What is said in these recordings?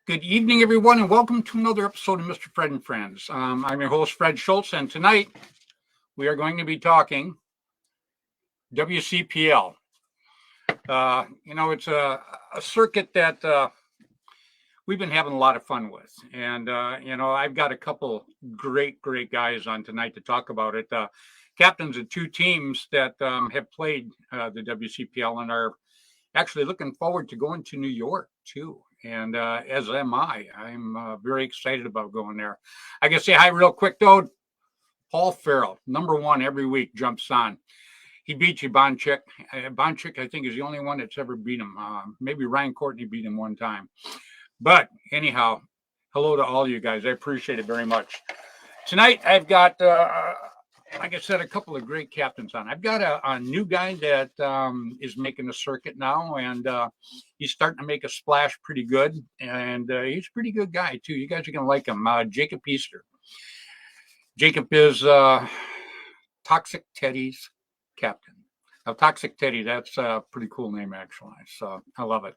Good evening, everyone, and welcome to another episode of Mr. Fred and Friends. I'm your host, Fred Schultz, and tonight we are going to be talking WCPL. It's a circuit that we've been having a lot of fun with. And, I've got a couple great guys on tonight to talk about it. Captains of two teams that have played the WCPL and are actually looking forward to going to New York, too. And as am I. I'm very excited about going there. I can say hi real quick, though. Paul Farrell, number one every week, jumps on. He beat you, Bonchik. Bonchik, I think, is the only one that's ever beat him. Maybe Ryan Courtney beat him one time. But anyhow, hello to all you guys. I appreciate it very much. Tonight, I've got, like I said, a couple of great captains on. I've got a new guy that is making the circuit now, and he's starting to make a splash pretty good. And he's a pretty good guy, too. You guys are going to like him. Jacob Easter. Jacob is Toxic Teddy's captain. Now, Toxic Teddy, that's a pretty cool name, actually. So I love it.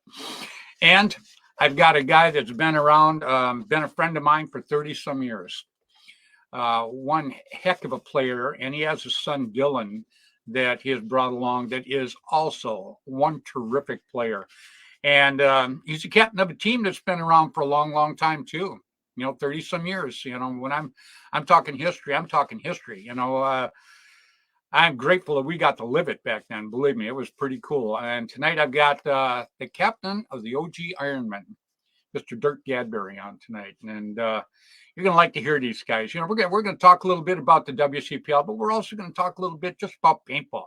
And I've got a guy that's been around, been a friend of mine for 30-some years. One heck of a player, and he has a son, Dylan, that he has brought along that is also one terrific player. And he's the captain of a team that's been around for a long time, too. 30-some years. When I'm talking history, I'm talking history. I'm grateful that we got to live it back then. Believe me, it was pretty cool. And tonight I've got the captain of the OG Ironman, Mr. Dirk Gadberry, on tonight. And you're going to like to hear these guys. We're going to talk a little bit about the WCPL, but we're also going to talk a little bit just about paintball.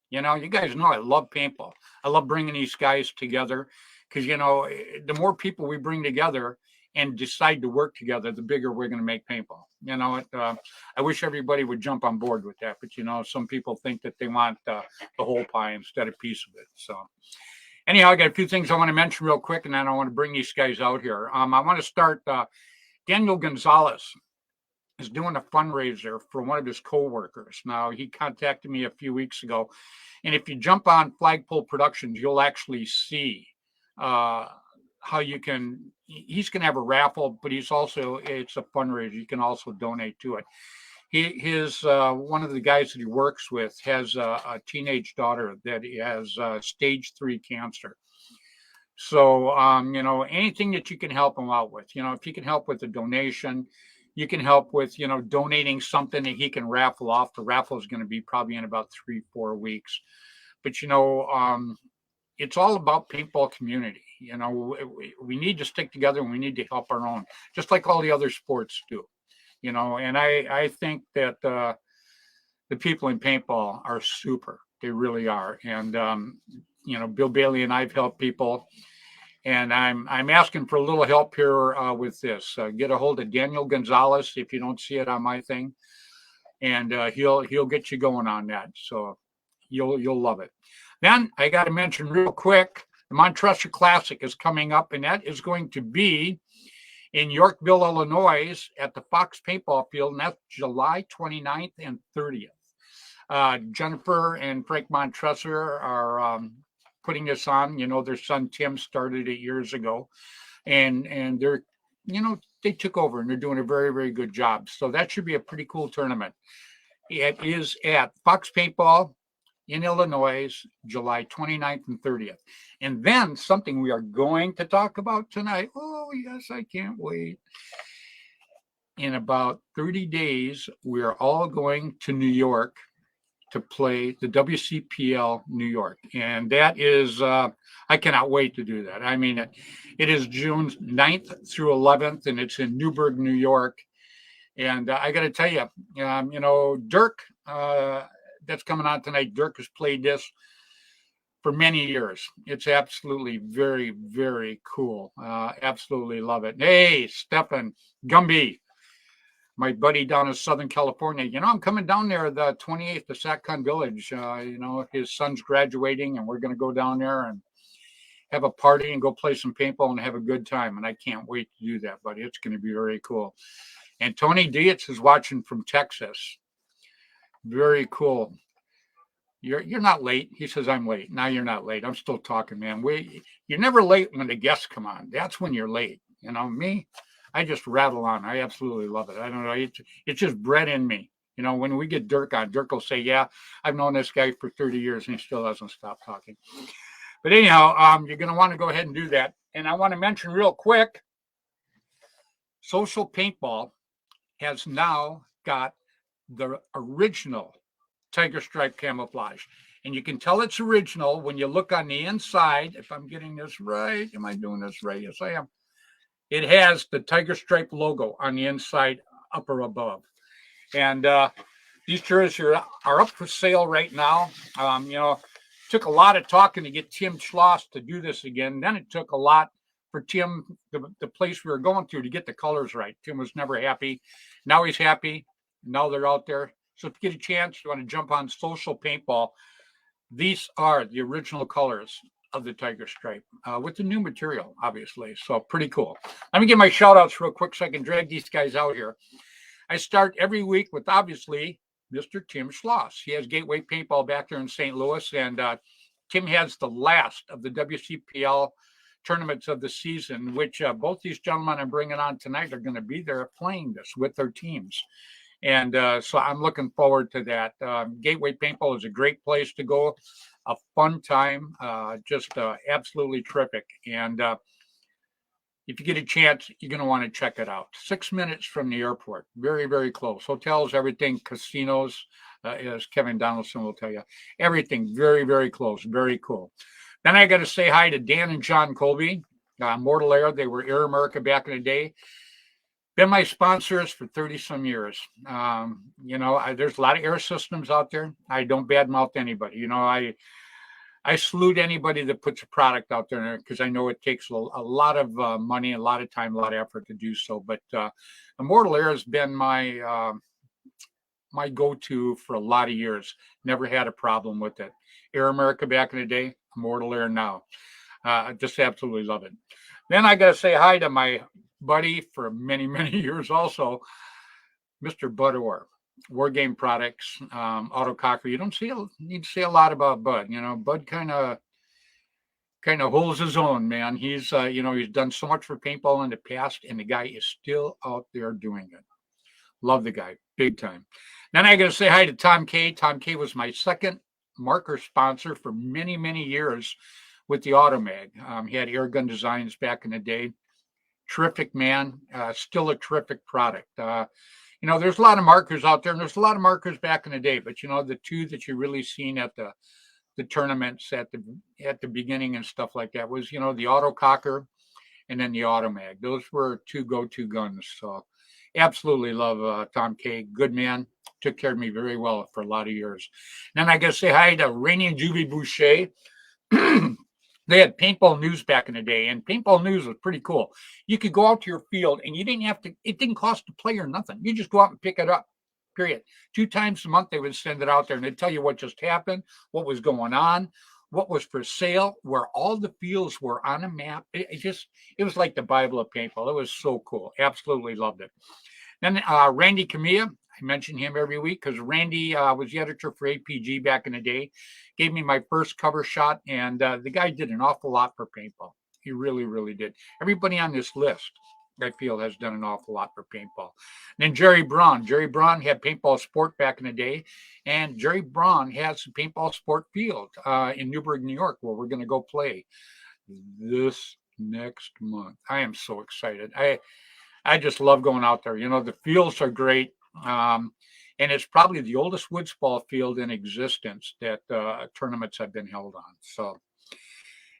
You guys know I love paintball. I love bringing these guys together because, the more people we bring together and decide to work together, the bigger we're going to make paintball. I wish everybody would jump on board with that. But, some people think that they want the whole pie instead of a piece of it. So anyhow, I got a few things I want to mention real quick, and then I want to bring these guys out here. I want to start. Daniel Gonzalez is doing a fundraiser for one of his coworkers. Now, he contacted me a few weeks ago, and if you jump on Flagpole Productions, you'll actually see how you can. He's going to have a raffle, but it's a fundraiser. You can also donate to it. His one of the guys that he works with has a teenage daughter that has stage 3 cancer. So, anything that you can help them out with, if you can help with a donation, you can help with, donating something that he can raffle off. The raffle is going to be probably in about 3-4 weeks. But, it's all about paintball community. We need to stick together and we need to help our own, just like all the other sports do. And I think that the people in paintball are super. They really are. And, Bill Bailey and I've helped people. And I'm asking for a little help here with this. Get a hold of Daniel Gonzalez if you don't see it on my thing. And he'll get you going on that. So you'll love it. Then I got to mention real quick, the Montressor Classic is coming up, and that is going to be in Yorkville, Illinois, at the Fox Paintball Field, and that's July 29th and 30th. Jennifer and Frank Montressor are putting this on. Their son Tim started it years ago, and they're, they took over, and they're doing a very good job. So that should be a pretty cool tournament. It is at Fox Paintball in Illinois, July 29th and 30th. And then something we are going to talk about tonight. Oh, yes, I can't wait. In about 30 days, we are all going to New York to play the WCPL New York. And that is, I cannot wait to do that. I mean, it is June 9th through 11th, and it's in Newburgh, New York. And I got to tell you, Dirk, that's coming on tonight. Dirk has played this for many years. It's absolutely very cool. Absolutely love it. Hey, Stefan Gumby, my buddy down in Southern California. I'm coming down there the 28th to Satcon Village. His son's graduating, and we're going to go down there and have a party and go play some paintball and have a good time. And I can't wait to do that, buddy. It's going to be very cool. And Tony Dietz is watching from Texas. Very cool. You're not late. He says, I'm late. Now you're not late. I'm still talking, man. You're never late when the guests come on. That's when you're late. You know, me, I just rattle on. I absolutely love it. I don't know. It's just bred in me. You know, when we get Dirk on, Dirk will say, yeah, I've known this guy for 30 years and he still doesn't stop talking. But anyhow, you're going to want to go ahead and do that. And I want to mention real quick, Social Paintball has now got the original tiger stripe camouflage. And you can tell it's original when you look on the inside. If I'm getting this right, am I doing this right? Yes, I am. It has the tiger stripe logo on the inside, up or above. And these shirts are up for sale right now. You know, took a lot of talking to get Tim Schloss to do this again. Then it took a lot for Tim, the place we were going to get the colors right. Tim was never happy. Now he's happy. Now they're out there. So if you get a chance, you want to jump on Social Paintball, these are the original colors of the tiger stripe with the new material, obviously. So pretty cool. Let me give my shout outs real quick so I can drag these guys out here. I start every week with, obviously, Mr. Tim Schloss. He has Gateway Paintball back there in St. Louis, and Tim has the last of the WCPL tournaments of the season, which both these gentlemen I'm bringing on tonight are going to be there playing this with their teams. And so I'm looking forward to that. Gateway Paintball is a great place to go, a fun time, just absolutely terrific. And if you get a chance, you're going to want to check it out. 6 minutes from the airport, very, very close. Hotels, everything, casinos, as Kevin Donaldson will tell you, everything very, very close, very cool. Then I got to say hi to Dan and John Colby, Mortal Air. They were Air America back in the day. Been my sponsors for 30 some years. You know, there's a lot of air systems out there. I don't badmouth anybody. You know, I salute anybody that puts a product out there because I know it takes a lot of money, a lot of time, a lot of effort to do so. But Immortal Air has been my my go-to for a lot of years. Never had a problem with it. Air America back in the day, Immortal Air now. I just absolutely love it. Then I got to say hi to my buddy for many, many years also, Mr. Bud Orr. War Game Products, Autococker. You don't need to say a lot about Bud. You know, Bud kind of holds his own, man. He's you know, he's done so much for paintball in the past, and the guy is still out there doing it. Love the guy, big time. Then I got to say hi to Tom K. Tom K was my second marker sponsor for many, many years with the Automag. He had Airgun Designs back in the day. Terrific man, still a terrific product. You know, there's a lot of markers out there, and there's a lot of markers back in the day. But you know, the two that you really seen at the tournaments at the beginning and stuff like that was, you know, the Autococker and then the Automag. Those were two go-to guns. So, absolutely love Tom K. Good man, took care of me very well for a lot of years. And then I got to say hi to Rainey and Julie Boucher. They had Paintball News back in the day, and Paintball News was pretty cool. You could go out to your field, and you didn't have to, it didn't cost the player nothing. You just go out and pick it up, period. 2 times a month, they would send it out there, and they'd tell you what just happened, what was going on, what was for sale, where all the fields were on a map. It was like the Bible of paintball. It was so cool. Absolutely loved it. Then Randy Camilla, I mention him every week because Randy was the editor for APG back in the day. Gave me my first cover shot, and the guy did an awful lot for paintball. He really, really did. Everybody on this list, I feel, has done an awful lot for paintball. And then Jerry Braun. Jerry Braun had Paintball Sport back in the day, and Jerry Braun has the Paintball Sport field in Newburgh, New York, where we're going to go play this next month. I am so excited. I just love going out there. You know, the fields are great. And it's probably the oldest woods ball field in existence that tournaments have been held on. So,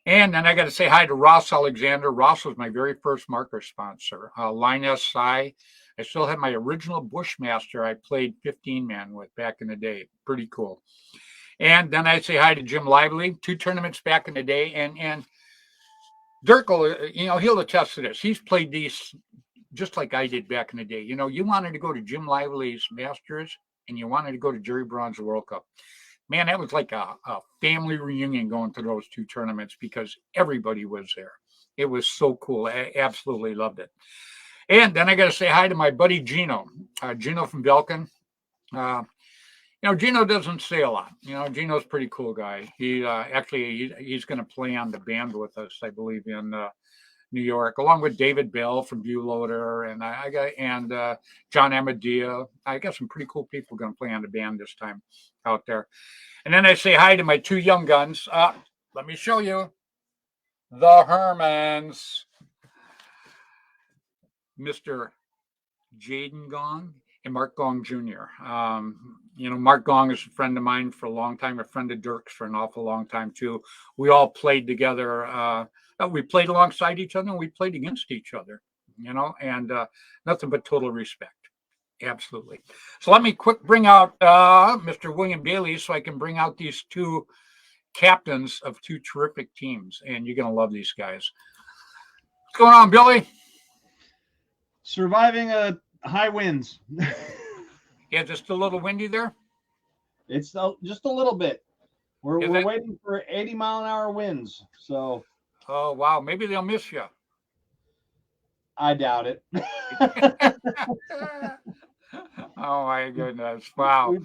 and then I got to say hi to Ross Alexander. Ross was my very first marker sponsor. Line SI. I still have my original Bushmaster I played 15-man with back in the day. Pretty cool. And then I say hi to Jim Lively. 2 tournaments back in the day. And Dirk, you know, he'll attest to this. He's played these just like I did back in the day. You know, you wanted to go to Jim Lively's Masters and you wanted to go to Jerry Braun's World Cup. Man, that was like a family reunion going to those 2 tournaments because everybody was there. It was so cool. I absolutely loved it. And then I got to say hi to my buddy Gino. Gino from Belkin. You know, Gino doesn't say a lot. You know, Gino's a pretty cool guy. He actually he's going to play on the band with us, I believe, in New York, along with David Bell from Viewloader, and I got John Amadea. I got some pretty cool people going to play on the band this time out there. And then I say hi to my 2 young guns. Let me show you the Hermans, Mr. Jaden Gong and Mark Gong Jr. Mark Gong is a friend of mine for a long time, a friend of Dirk's for an awful long time too. We all played together. We played alongside each other and we played against each other, and nothing but total respect. Absolutely. So let me quick bring out Mr. William Bailey so I can bring out these 2 captains of 2 terrific teams. And you're going to love these guys. What's going on, Billy? Surviving high winds. Yeah, just a little windy there? It's just a little bit. We're waiting for 80-mile-an-hour winds. So. Oh, wow. Maybe they'll miss you. I doubt it. Oh, my goodness. Wow.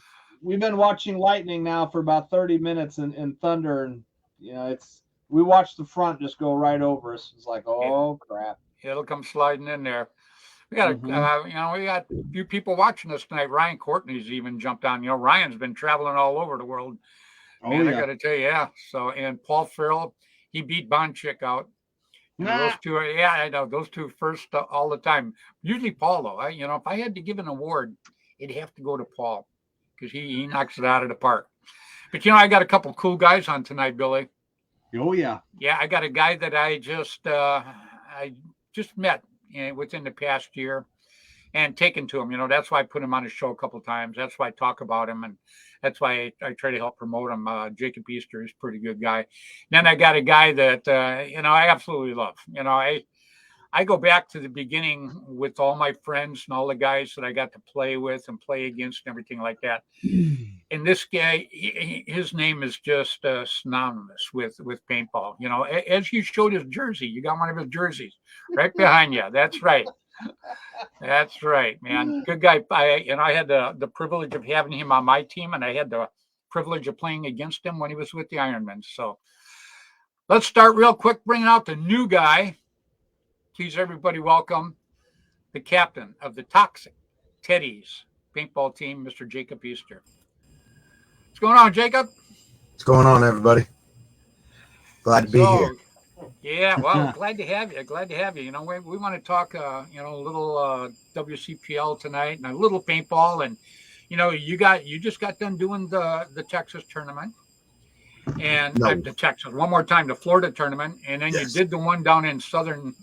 We've been watching lightning now for about 30 minutes and thunder. And, we watched the front just go right over us. It's like, oh, crap. It'll come sliding in there. We got we got a few people watching us tonight. Ryan Courtney's even jumped on. Ryan's been traveling all over the world. Man, I got to tell you, yeah. So, and Paul Farrell, he beat Bonchick out. Those 2, I know those 2 first all the time. Usually Paul, though. If I had to give an award, it'd have to go to Paul because he knocks it out of the park. But I got a couple cool guys on tonight, Billy. Oh yeah. Yeah, I got a guy that I just met within the past year and taken to him. That's why I put him on the show a couple of times. That's why I talk about him, and that's why I try to help promote him. Jacob Easter is a pretty good guy. And then I got a guy that I absolutely love. I go back to the beginning with all my friends and all the guys that I got to play with and play against and everything like that. And this guy, his name is just synonymous with paintball. As you showed his jersey, you got one of his jerseys right behind you. That's right. That's right, man. Good guy. I had the privilege of having him on my team, and I had the privilege of playing against him when he was with the Ironmen. So let's start real quick, bringing out the new guy. Please, everybody, welcome the captain of the Toxic Teddies paintball team, Mr. Jacob Easter. What's going on, Jacob? What's going on, everybody? Glad to be here. Yeah, well, glad to have you. Glad to have you. We want to talk, a little WCPL tonight and a little paintball. And, you just got done doing the Texas tournament. And the Florida tournament, and then you did the one down in Southern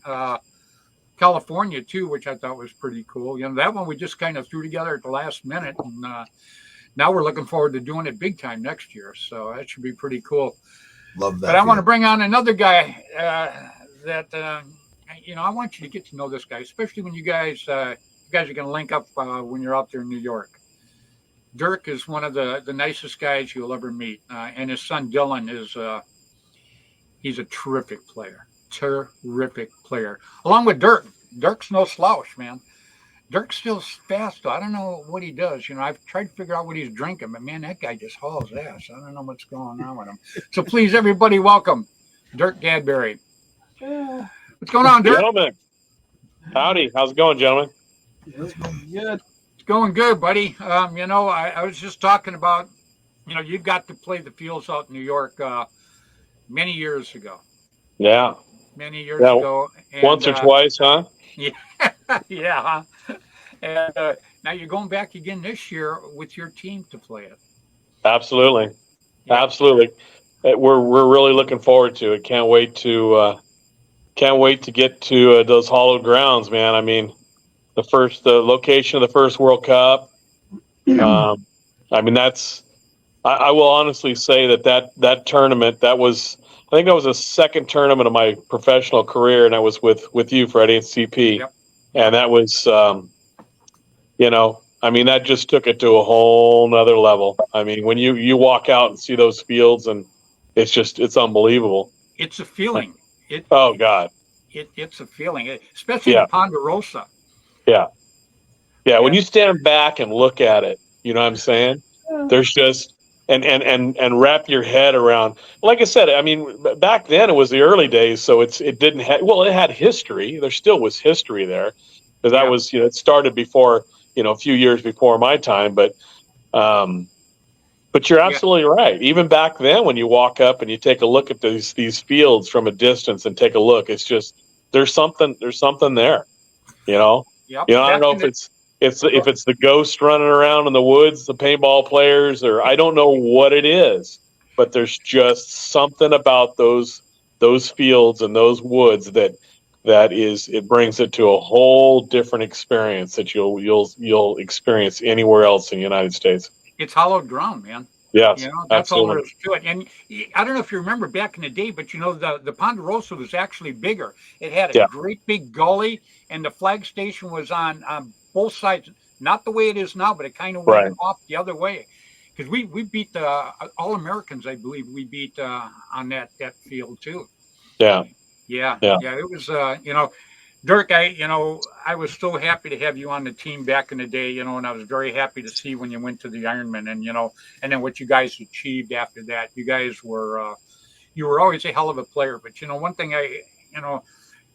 California too, which I thought was pretty cool. That one we just kind of threw together at the last minute, and now we're looking forward to doing it big time next year. So that should be pretty cool. Love that. But I want to bring on another guy that I want you to get to know this guy, especially when you guys are going to link up when you're out there in New York. Dirk is one of the nicest guys you'll ever meet. And his son, Dylan, he's a terrific player. Terrific player. Along with Dirk. Dirk's no slouch, man. Dirk's still fast, though. I don't know what he does. I've tried to figure out what he's drinking, but, man, that guy just hauls ass. I don't know what's going on with him. So, please, everybody, welcome Dirk Gadberry. What's going on, Dirk? Gentlemen. Howdy. How's it going, gentlemen? It's good. Going good, buddy. I was just talking about, you got to play the fields out in New York many years ago. Yeah. Many years ago. And, once or twice, huh? Yeah. Yeah. And now you're going back again this year with your team to play it. Absolutely. Yeah. Absolutely. We're really looking forward to it. Can't wait to get to those hallowed grounds, man. I mean, the location of the first World Cup. I will honestly say that tournament, I think that was the second tournament of my professional career, and I was with you, Freddy, and CP. Yep. And that was, that just took it to a whole nother level. I mean, when you walk out and see those fields, and it's unbelievable. It's a feeling. Oh God. It's a feeling, especially in Ponderosa. Yeah. Yeah. When you stand back and look at it, you know what I'm saying? There's just, and wrap your head around. Like I said, I mean, back then it was the early days, so it didn't have, well, it had history. There still was history there, because that Yeah. was, it started before, a few years before my time. But you're Yeah. absolutely right. Even back then, when you walk up and you take a look at these fields from a distance and take a look, it's just, there's something there. You know, Yep. I don't Back know in if the, it's the ghost running around in the woods, the paintball players, or I don't know what it is, but there's just something about those fields and those woods it brings it to a whole different experience that you'll experience anywhere else in the United States. it's hollowed ground, man. Yes, That's all there absolutely. is to it. And I don't know if you remember back in the day, but the Ponderosa was actually bigger. It had a Yeah. great big gully, and the flag station was on both sides. Not the way it is now, but it kind of went Right. off the other way. Because we beat the All Americans, I believe we beat on that field too. Yeah. Yeah, Yeah. yeah. It was Dirk, I was so happy to have you on the team back in the day, and I was very happy to see when you went to the Ironman, and then what you guys achieved after that. You guys were, you were always a hell of a player. But one thing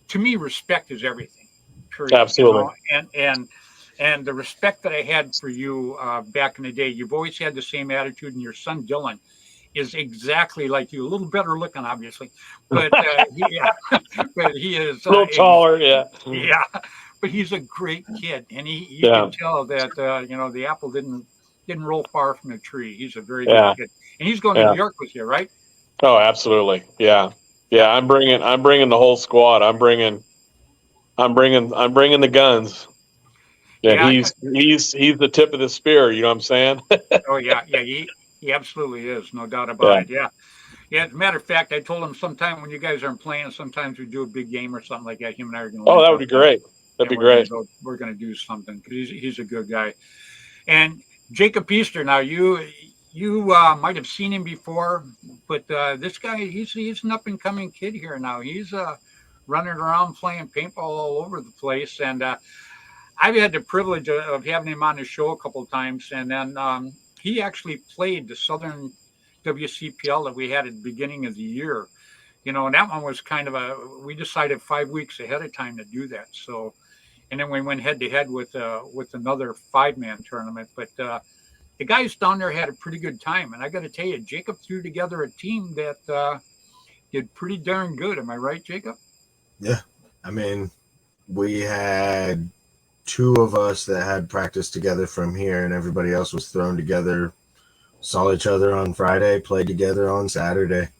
to me, respect is everything. Period. Absolutely. And the respect that I had for you back in the day, you've always had the same attitude, and your son Dylan is exactly like you, a little better looking, obviously, but but he is A little taller, yeah. yeah, but he's a great kid, and you Yeah. can tell that the apple didn't roll far from the tree. He's a very good Yeah. kid, and he's going to Yeah. New York with you, right? Oh, absolutely. Yeah. Yeah. I'm bringing the whole squad. I'm bringing the guns. Yeah. Yeah. He's the tip of the spear. You know what I'm saying? Oh yeah, yeah. He absolutely is, no doubt about Yeah. it. Yeah. Yeah, as a matter of fact, I told him sometime when you guys aren't playing, sometimes we do a big game or something like that. Him and I are going to. Oh, that would be great. That'd be great. We're going to do something because he's a good guy. And Jacob Easter, now you might have seen him before, but this guy he's an up and coming kid here now. He's running around playing paintball all over the place, and I've had the privilege of having him on the show a couple of times, and then he actually played the Southern WCPL that we had at the beginning of the year, and that one was kind of we decided 5 weeks ahead of time to do that. So, and then we went head to head with another 5-man tournament. But the guys down there had a pretty good time, and I got to tell you, Jacob threw together a team that did pretty darn good. Am I right, Jacob? Yeah, I mean, we had 2 of us that had practiced together from here, and everybody else was thrown together. Saw each other on Friday, played together on Saturday.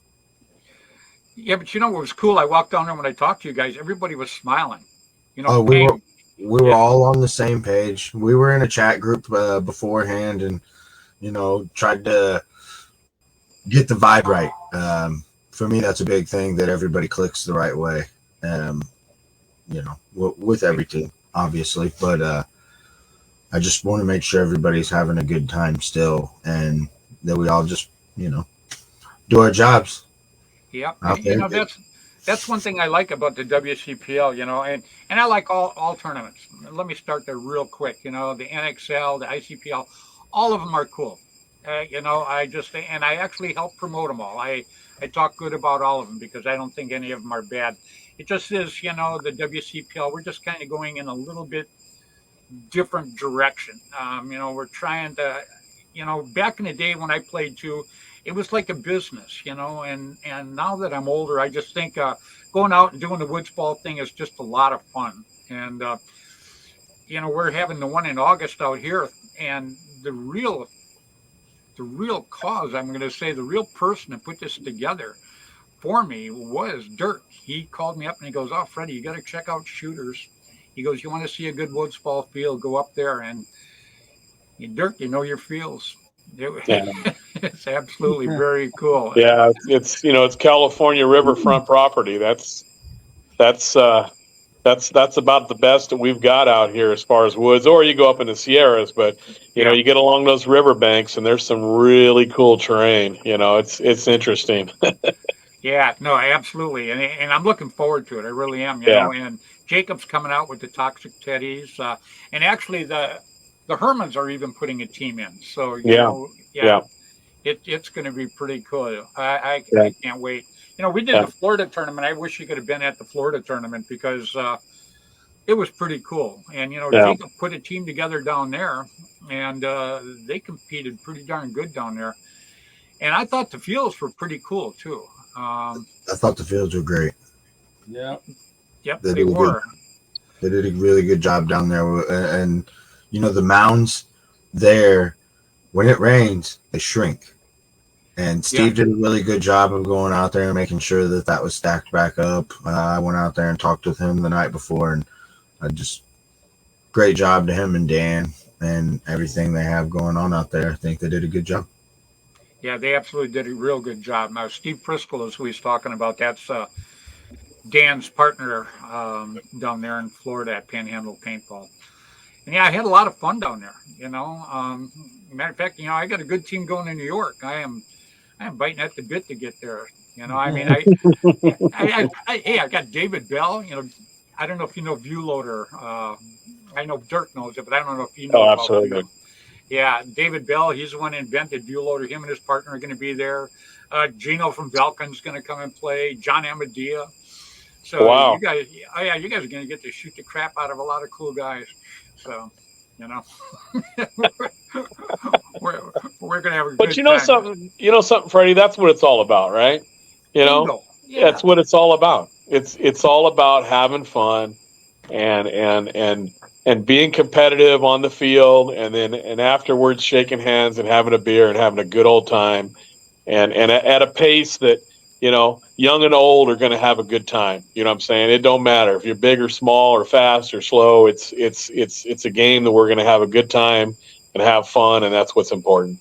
Yeah, but what was cool? I walked down there when I talked to you guys. Everybody was smiling. Oh, we hey, were all on the same page. We were in a chat group beforehand, and tried to get the vibe right. For me, that's a big thing, that everybody clicks the right way. With every team, obviously, but I just want to make sure everybody's having a good time still, and that we all just do our jobs. Yeah, that's one thing I like about the WCPL, and I like all tournaments. Let me start there real quick. The NXL, the ICPL, all of them are cool. I actually help promote them all. I talk good about all of them because I don't think any of them are bad. It just is, the WCPL, we're just kind of going in a little bit different direction. We're trying to, back in the day when I played too, it was like a business, and now that I'm older, I just think going out and doing the woods ball thing is just a lot of fun. And, we're having the one in August out here, and the real cause, I'm going to say, the real person that put this together for me was Dirk. He called me up and he goes, "Oh, Freddy, you got to check out Shooters." He goes, "You want to see a good woods ball field? Go up there." And Dirk, your feels. Yeah. It's absolutely very cool. Yeah, it's California riverfront property. That's about the best that we've got out here as far as woods. Or you go up in the Sierras, but you get along those riverbanks, and there's some really cool terrain. It's interesting. Yeah, no, absolutely, and I'm looking forward to it. I really am. And Jacob's coming out with the Toxic Teddies, and actually the Hermans are even putting a team in. So It's going to be pretty cool. I Yeah. can't wait. We did the Florida tournament. I wish you could have been at the Florida tournament because it was pretty cool. And Jacob put a team together down there, and they competed pretty darn good down there. And I thought the fields were pretty cool too. I thought the fields were great. Yeah. Yep, they were. They did a really good job down there, and the mounds there, when it rains, they shrink. And Steve did a really good job of going out there and making sure that was stacked back up. I went out there and talked with him the night before, and just great job to him and Dan and everything they have going on out there. I think they did a good job. Yeah, they absolutely did a real good job. Now, Steve Priskel, as who he's talking about, that's Dan's partner down there in Florida at Panhandle Paintball. And yeah, I had a lot of fun down there. Matter of fact, I got a good team going in New York. I am biting at the bit to get there. I mean, I got David Bell. I don't know if you know Viewloader. I know Dirk knows it, but I don't know if you know. Oh, absolutely. Yeah, David Bell. He's the one who invented Viewloader. Him and his partner are going to be there. Gino from Valken's going to come and play. John Amadea. So wow. You guys are going to get to shoot the crap out of a lot of cool guys. So, we're going to have a good But time. something, Freddie, that's what it's all about, right? Yeah. That's what it's all about. It's all about having fun and being competitive on the field, and afterwards shaking hands and having a beer and having a good old time, and at a pace that young and old are going to have a good time. You know what I'm saying? It don't matter if you're big or small or fast or slow. It's a game that we're going to have a good time and have fun, and that's what's important.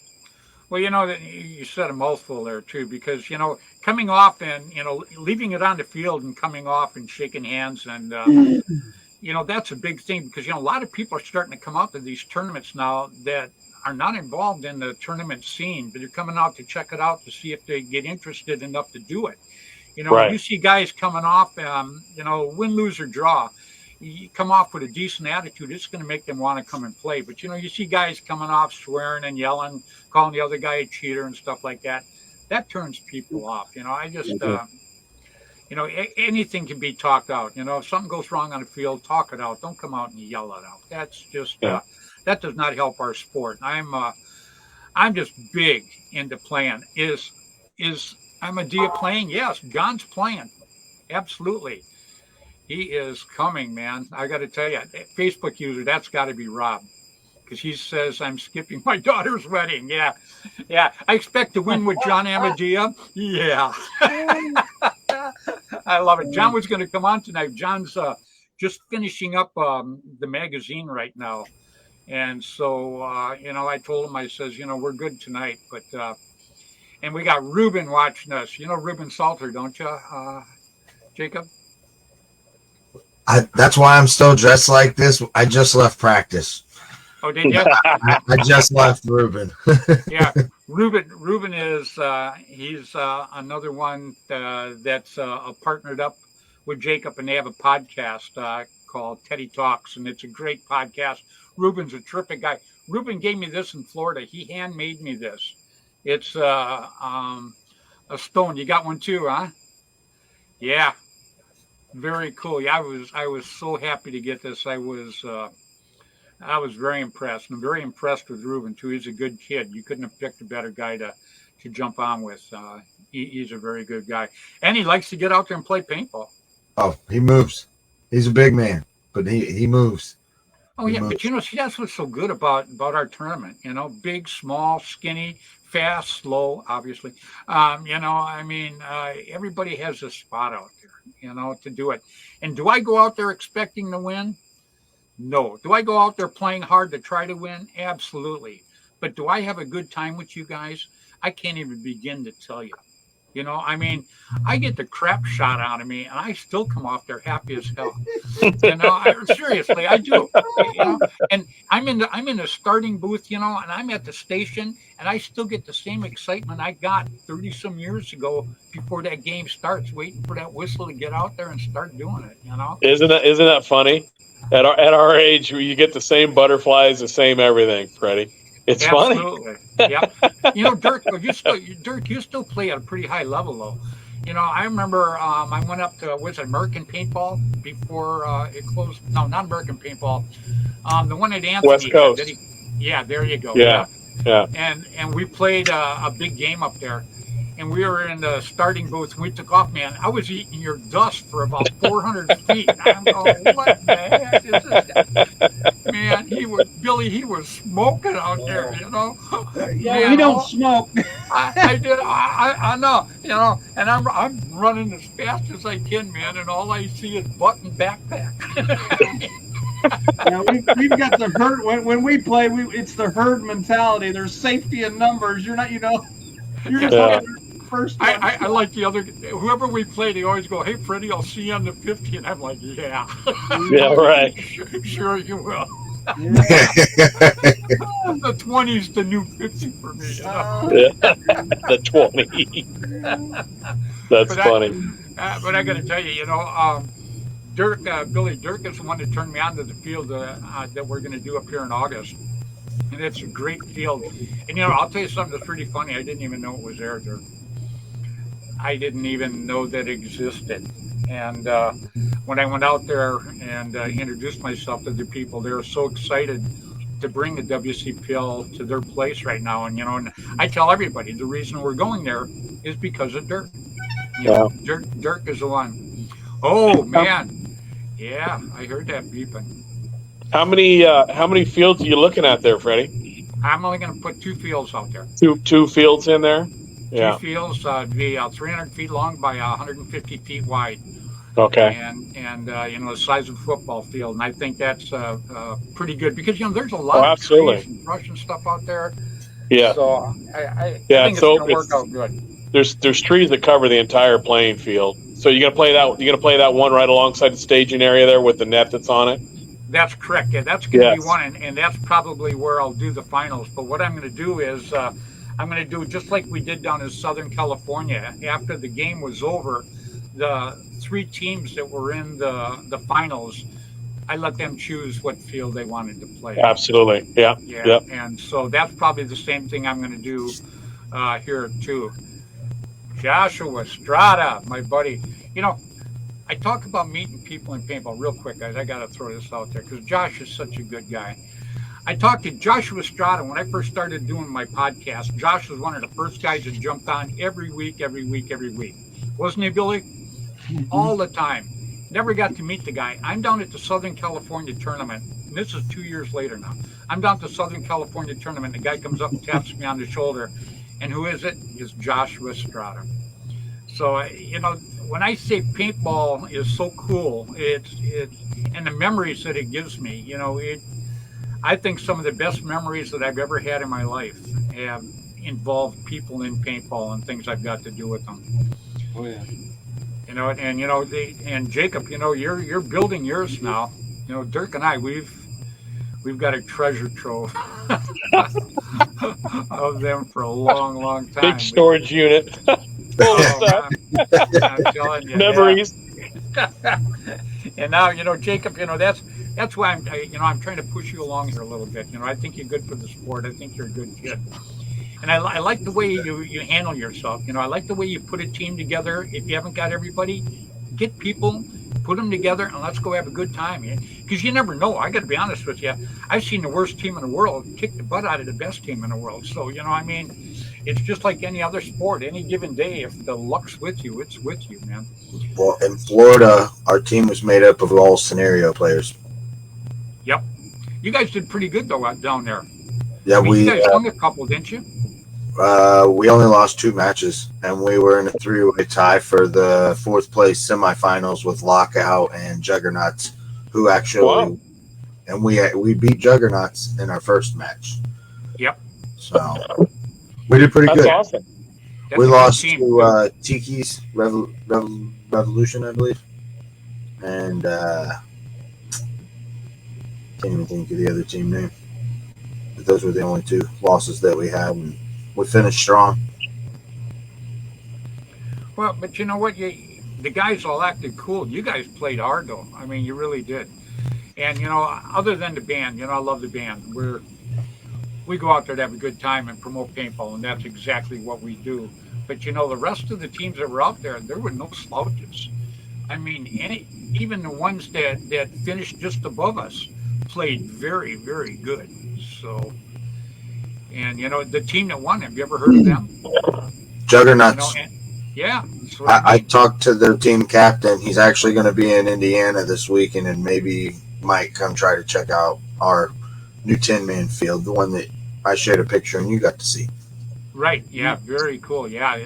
Well, you said a mouthful there too, because coming off and leaving it on the field and coming off and shaking hands and that's a big thing, because a lot of people are starting to come out to these tournaments now that are not involved in the tournament scene, but they're coming out to check it out to see if they get interested enough to do it. Right. You see guys coming off, win, lose, or draw. You come off with a decent attitude, it's going to make them want to come and play. But, you see guys coming off swearing and yelling, calling the other guy a cheater and stuff like that. That turns people off. I just, anything can be talked out. If something goes wrong on the field, talk it out. Don't come out and yell it out. That's just, that does not help our sport. I'm just big into playing. Is Amadea playing? Yes. John's playing. Absolutely. He is coming, man. I got to tell you, Facebook user, that's got to be Rob, because he says I'm skipping my daughter's wedding. Yeah. I expect to win with John Amadea. Yeah. I love it. John was going to come on tonight. John's just finishing up the magazine right now. And so, I told him, I says, we're good tonight. But, and we got Ruben watching us. Ruben Salter, don't you, Jacob? That's why I'm still dressed like this. I just left practice. Oh, did you? I just left Ruben. Yeah, Ruben is he's another one that's partnered up with Jacob, and they have a podcast called Teddy Talks, and it's a great podcast. Ruben's a terrific guy. Ruben gave me this in Florida. He handmade me this. It's a stone. You got one too, huh? Yeah. Very cool. Yeah, I was so happy to get this. I was very impressed. I'm very impressed with Ruben too. He's a good kid. You couldn't have picked a better guy to jump on with. He's a very good guy, and he likes to get out there and play paintball. Oh, he moves. He's a big man, but he moves. Oh yeah, but see, that's what's so good about our tournament. Big, small, skinny, fast, slow, obviously. Everybody has a spot out there, to do it. And do I go out there expecting to win? No. Do I go out there playing hard to try to win? Absolutely. But do I have a good time with you guys? I can't even begin to tell you. I get the crap shot out of me, and I still come off there happy as hell. Seriously, I do. And I'm in the starting booth, and I'm at the station, and I still get the same excitement I got 30 some years ago before that game starts, waiting for that whistle to get out there and start doing it. Isn't that funny? At our age, you get the same butterflies, the same everything, Freddie. It's funny. Absolutely. Yeah. Dirk, you still play at a pretty high level, though. I remember I went up to, was it American Paintball before it closed? No, not American Paintball. The one that Anthony West had. Coast. Yeah, there you go. Yeah. Yeah. And we played a big game up there. And we were in the starting booth, and we took off, man. I was eating your dust for about 400 feet. I'm going, what the heck is this? Man, Billy was smoking out there, Yeah, Man, we don't smoke. I did. I know, and I'm running as fast as I can, man, and all I see is butt and backpack. Yeah, we've got the herd. When we play, it's the herd mentality. There's safety in numbers. You're not, you're just first one. I like the other, whoever we play, they always go, hey, Freddy, I'll see you on the 50. And I'm like, yeah. Yeah, right. Sure you will. Yeah. The 20's the new 50 for me. The 20. That's funny. But I got to tell you, Billy Dirk is the one that turned me on to the field that we're going to do up here in August. And it's a great field. And, I'll tell you something that's pretty funny. I didn't even know it was there, Dirk. I didn't even know that existed. And when I went out there and introduced myself to the people, they were so excited to bring the WCPL to their place right now. And I tell everybody the reason we're going there is because of Dirk. Dirk is the one. Oh man, yeah, I heard that beeping. How many fields are you looking at there, Freddie? I'm only going to put 2 fields out there. Two fields in there. Yeah. 2 fields be 300 feet long by 150 feet wide. Okay. And the size of a football field, and I think that's pretty good because there's a lot of absolutely. trees and brush and stuff out there. Yeah. So I think it's going to work out good. There's trees that cover the entire playing field. So you're gonna play that one right alongside the staging area there with the net that's on it. That's correct. Yeah, that's going to be one, and that's probably where I'll do the finals. But what I'm going to do is I'm going to do just like we did down in Southern California. After the game was over, the 3 teams that were in the finals, I let them choose what field they wanted to play. Absolutely. Yeah. Yeah. And so that's probably the same thing I'm going to do here too. Joshua Strada, my buddy. I talk about meeting people in paintball real quick, guys. I got to throw this out there because Josh is such a good guy. I talked to Joshua Strada when I first started doing my podcast. Josh was one of the first guys that jumped on every week. Wasn't he, Billy? Mm-hmm. All the time. Never got to meet the guy. I'm down at the Southern California tournament. And this is 2 years later now. I'm down at the Southern California tournament. The guy comes up and taps me on the shoulder. And who is it? It's Joshua Strada. So, when I say paintball is so cool, it's and the memories that it gives me, I think some of the best memories that I've ever had in my life have involved people in paintball and things I've got to do with them. Oh yeah. And Jacob, you're building yours now. Dirk and I, we've got a treasure trove of them for a long, long time. Big storage unit. I'm telling you, memories. Yeah. And now, Jacob, that's why I'm trying to push you along here a little bit. I think you're good for the sport. I think you're a good kid. And I like the way you handle yourself. I like the way you put a team together. If you haven't got everybody, get people, put them together, and let's go have a good time. Because you never know. I got to be honest with you. I've seen the worst team in the world kick the butt out of the best team in the world. So, it's just like any other sport. Any given day, if the luck's with you, it's with you, man. Well, in Florida, our team was made up of all scenario players. Yep. You guys did pretty good, though, out down there. Yeah, you guys won a couple, didn't you? We only lost 2 matches, and we were in a 3-way tie for the 4th place semifinals with Lockout and Juggernauts, who actually, wow. And we beat Juggernauts in our first match. Yep. So we did pretty That's good. awesome. That's We a good lost team. to Tiki's Revolution, I believe, and can't even think of the other team name. But those were the only 2 losses that we had, and we finished strong. Well, but you know what? The guys all acted cool. You guys played hard, though. I mean, you really did. And, other than the band, I love the band. we go out there to have a good time and promote paintball, and that's exactly what we do. But the rest of the teams that were out there were no slouches. I mean, even the ones that finished just above us played very, very good. So, and the team that won, have you ever heard of them? Juggernauts. Yeah. I talked to their team captain. He's actually going to be in Indiana this weekend, and maybe might come try to check out our new 10-man field, the one that I shared a picture and you got to see. Right. Yeah. Very cool. Yeah.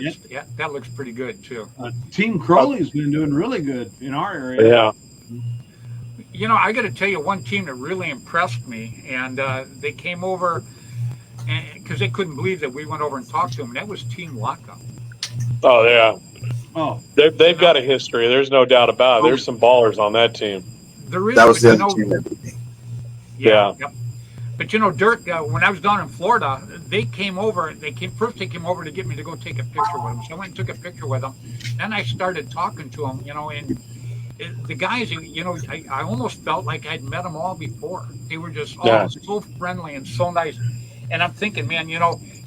That looks pretty good too. Team Crowley's been doing really good in our area. Yeah. I got to tell you one team that really impressed me, and they came over because they couldn't believe that we went over and talked to them. And that was Team Lockup. Oh yeah. Oh, They've got a history. There's no doubt about it. There's some ballers on that team. There is, that was the other team that beat me. Yeah. Yep. But Dirk, when I was down in Florida, they came over. They came over to get me to go take a picture with them. So I went and took a picture with them. Then I started talking to them, and the guys, I almost felt like I'd met them all before. They were just all so friendly and so nice. And I'm thinking, man,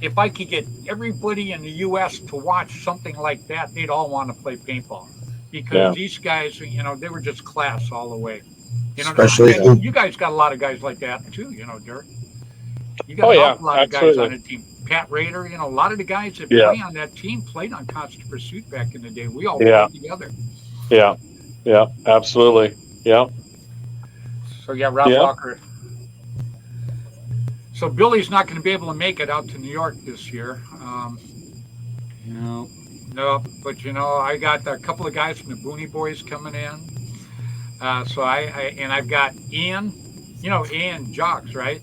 if I could get everybody in the U.S. to watch something like that, they'd all want to play paintball. Because these guys, they were just class all the way. Especially you guys got a lot of guys like that too, Dirk. You got a lot of guys on the team. Pat Rader, a lot of the guys that play on that team played on Constant Pursuit back in the day. We all played together. Yeah. Yeah, absolutely. Yeah. So Rob Walker. So Billy's not going to be able to make it out to New York this year. no. No, but I got a couple of guys from the Booney Boys coming in. So I've got Ian, Ian Jocks, right?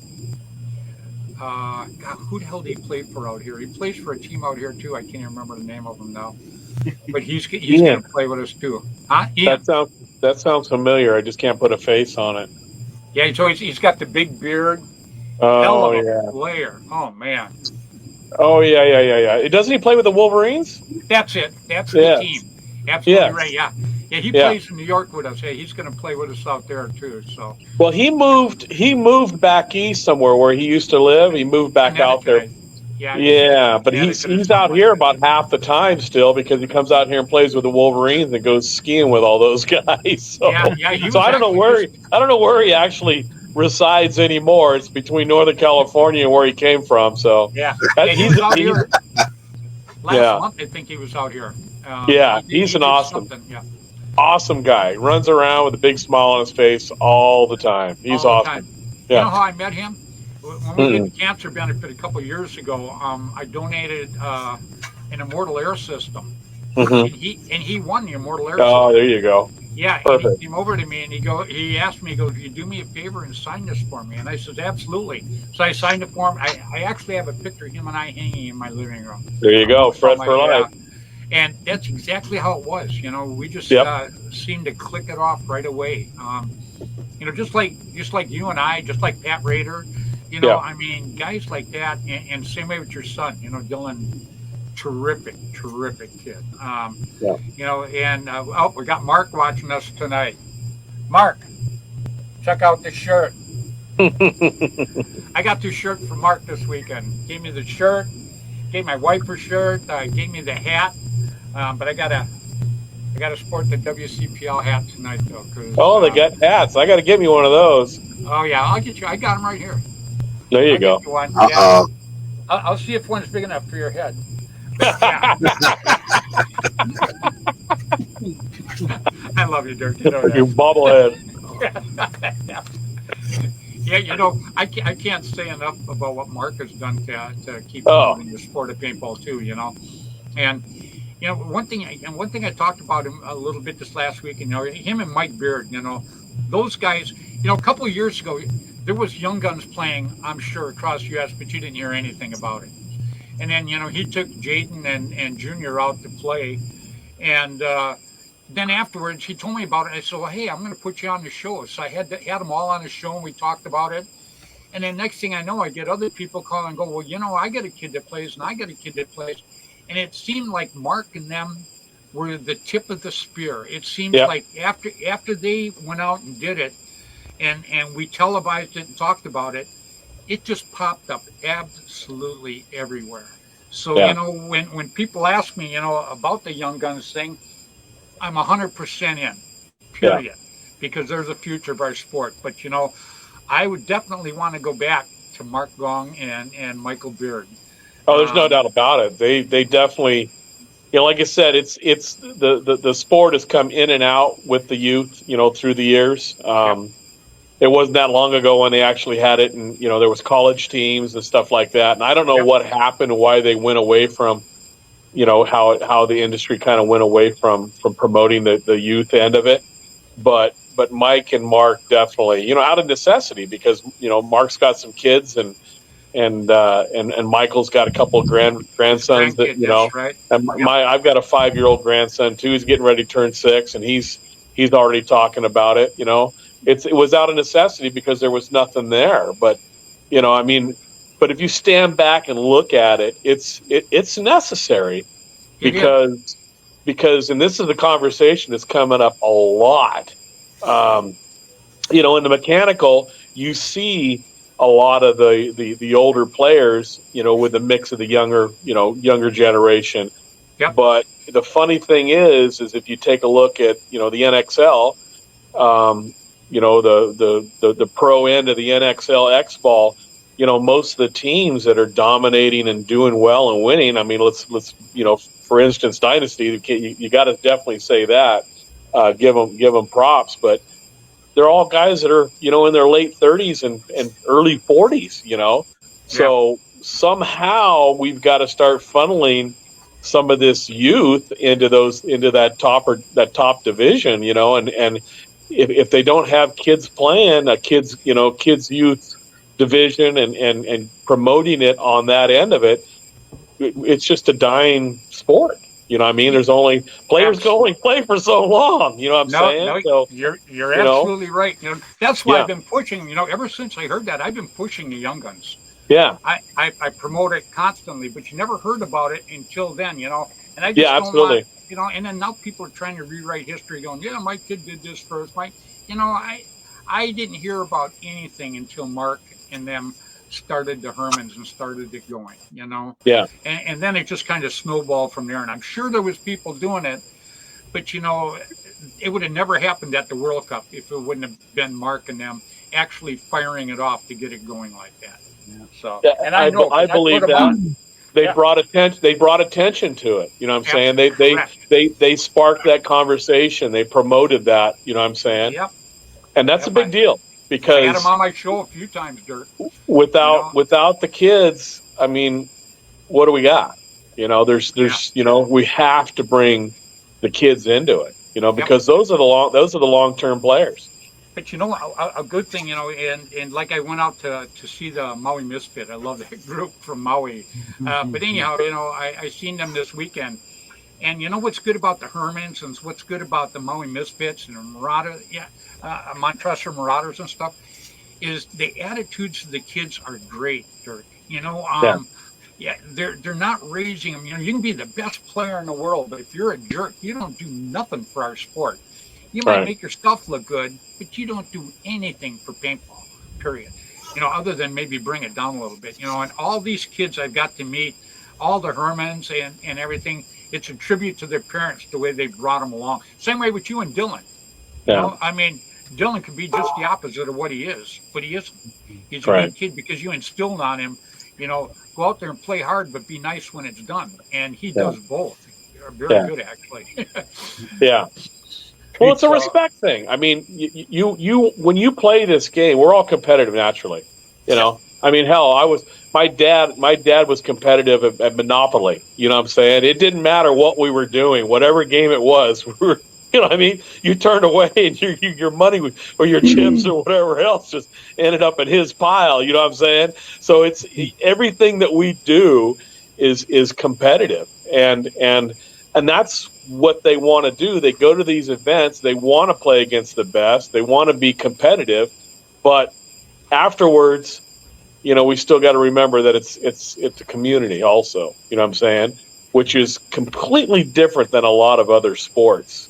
God, who the hell did he play for out here? He plays for a team out here too. I can't even remember the name of him now. But he's going to play with us too. Huh? Ian? That sounds familiar. I just can't put a face on it. Yeah, so he's got the big beard. Oh, Hell of a player. Oh man. Oh yeah. Doesn't he play with the Wolverines? That's it. That's the team. Absolutely right. Yeah. Yeah, he plays in New York with us. Hey, he's going to play with us out there too. So. Well, he moved back east somewhere where he used to live. He moved back out there. Yeah, but he's out here about half the time still because he comes out here and plays with the Wolverines and goes skiing with all those guys. So, so I don't know where he actually resides anymore. It's between Northern California and where he came from. So he's out here. Last month, I think he was out here. He's an awesome guy. Runs around with a big smile on his face all the time. He's awesome. You know how I met him? When we did the cancer benefit a couple of years ago, I donated an Immortal Air system, and he won the Immortal Air system. Oh, there you go. Yeah, and he came over to me and he asked me, "Will you do me a favor and sign this for me?" And I said, "Absolutely." So I signed it for him. I actually have a picture of him and I hanging in my living room. There you go, Fred for life. And that's exactly how it was. We just seemed to click it off right away. Just like you and I, just like Pat Rader. I mean, guys like that, and same way with your son. Dylan, terrific kid. And we got Mark watching us tonight. Mark, check out this shirt. I got this shirt from Mark this weekend. Gave me the shirt, gave my wife her shirt, gave me the hat. But I gotta sport the WCPL hat tonight though. Oh, they got hats. I gotta get me one of those. Oh yeah, I'll get you. I got them right here. There you go. Yeah. I'll see if one's big enough for your head. I love you, Dirk. You know that. You bobblehead. Yeah, I can't say enough about what Mark has done to keep promoting the sport of paintball too. And one thing I talked about him a little bit this last week. Him and Mike Beard. Those guys. A couple of years ago, there was Young Guns playing, I'm sure, across the U.S., but you didn't hear anything about it. And then, he took Jaden and Junior out to play. And then afterwards, he told me about it. I said, well, hey, I'm going to put you on the show. So I had them all on the show, and we talked about it. And then next thing I know, I get other people call and go, well, I got a kid that plays, and I got a kid that plays. And it seemed like Mark and them were the tip of the spear. It seemed like after they went out and did it, and we televised it and talked about it, it just popped up absolutely everywhere. So, Yeah. you know, when people ask me, you know, about the Young Guns thing, I'm 100% in, period, because there's a future of our sport. But, you know, I would definitely want to go back to Mark Gong and Michael Beard. Oh, there's no Um, doubt about it. They definitely, you know, like I said, it's the sport has come in and out with the youth, you know, through the years. It wasn't that long ago when they actually had it, and you know, there was college teams and stuff like that. And I don't know Yep. what happened, why they went away from, you know, how the industry kind of went away from promoting the youth end of it. But Mike and Mark definitely, you know, out of necessity, because you know Mark's got some kids, and Michael's got a couple of grandsons that, Grandkid, you know, that's right. and Yep. I've got a 5-year-old grandson too. He's getting ready to turn 6, and he's already talking about it. You know, it was out of necessity because there was nothing there. But you know, I mean, but if you stand back and look at it, it's necessary, It is. because and this is the conversation that's coming up a lot. Um, you know, in the mechanical, you see a lot of the older players, you know, with a mix of the younger generation. Yep. But the funny thing is if you take a look at, you know, the NXL, you know, the pro end of the NXL X ball, you know, most of the teams that are dominating and doing well and winning. I mean, let's you know, for instance, Dynasty, you got to definitely say that, give them props, but they're all guys that are, you know, in their late 30s and early 40s, you know. Yep. So somehow we've got to start funneling some of this youth into that top division, you know, and if they don't have kids playing a kids youth division and promoting it on that end of it, it's just a dying sport. You know what I mean? There's only players can only play for so long. You know what I'm No, saying? no, So, you're you know, absolutely right. You know, that's why yeah. I've been pushing. You know, ever since I heard that, I've been pushing the Young Guns. Yeah. I promote it constantly, but you never heard about it until then. You know, and I just Yeah, don't absolutely. want. You know, and then now people are trying to rewrite history, going, "Yeah, my kid did this first." You know, I didn't hear about anything until Mark and them started the Hermans and started it going. You know, Yeah. and then it just kind of snowballed from there. And I'm sure there was people doing it, but you know, it would have never happened at the World Cup if it wouldn't have been Mark and them actually firing it off to get it going like that. Yeah. So, Yeah, and I know I 'cause I put believe them that. on. They Yeah. brought attention. They brought attention to it. You know what I'm saying? Correct. They sparked that conversation. They promoted that. You know what I'm saying? Yep. And that's a Yep. big deal I had them because on my show a few times, Dirt. You without know. without the kids, I mean, what do we got? You know, there's Yeah. you know, we have to bring the kids into it. You know, Yep. because those are the long-term players. But you know, a good thing, you know, and like I went out to see the Maui Misfit. I love that group from Maui. But anyhow, you know, I seen them this weekend. And you know what's good about the Hermans and what's good about the Maui Misfits and the Marauders, Montressor Marauders and stuff, is the attitudes of the kids are great, Dirk. You know, yeah, they're not raising them. You know, you can be the best player in the world, but if you're a jerk, you don't do nothing for our sport. You might Right. make your stuff look good, but you don't do anything for paintball, period. You know, other than maybe bring it down a little bit. You know, and all these kids I've got to meet, all the Hermans and everything, it's a tribute to their parents, the way they brought them along. Same way with you and Dylan. You Yeah. know, I mean, Dylan could be just the opposite of what he is, but he isn't. He's a Right. good kid because you instilled on him, you know, go out there and play hard, but be nice when it's done. And he does both. Very good, actually. Yeah. Well, it's a respect thing. I mean, you when you play this game, we're all competitive naturally. You know, I mean, hell, my dad was competitive at Monopoly. You know what I'm saying? It didn't matter what we were doing, whatever game it was. We were, you know what I mean? You turned away and your money or your chips or whatever else just ended up in his pile. You know what I'm saying? So it's everything that we do is competitive, and that's what they want to do. They go to these events, they want to play against the best, they want to be competitive, but afterwards, you know, we still got to remember that it's a community also, you know what I'm saying, which is completely different than a lot of other sports.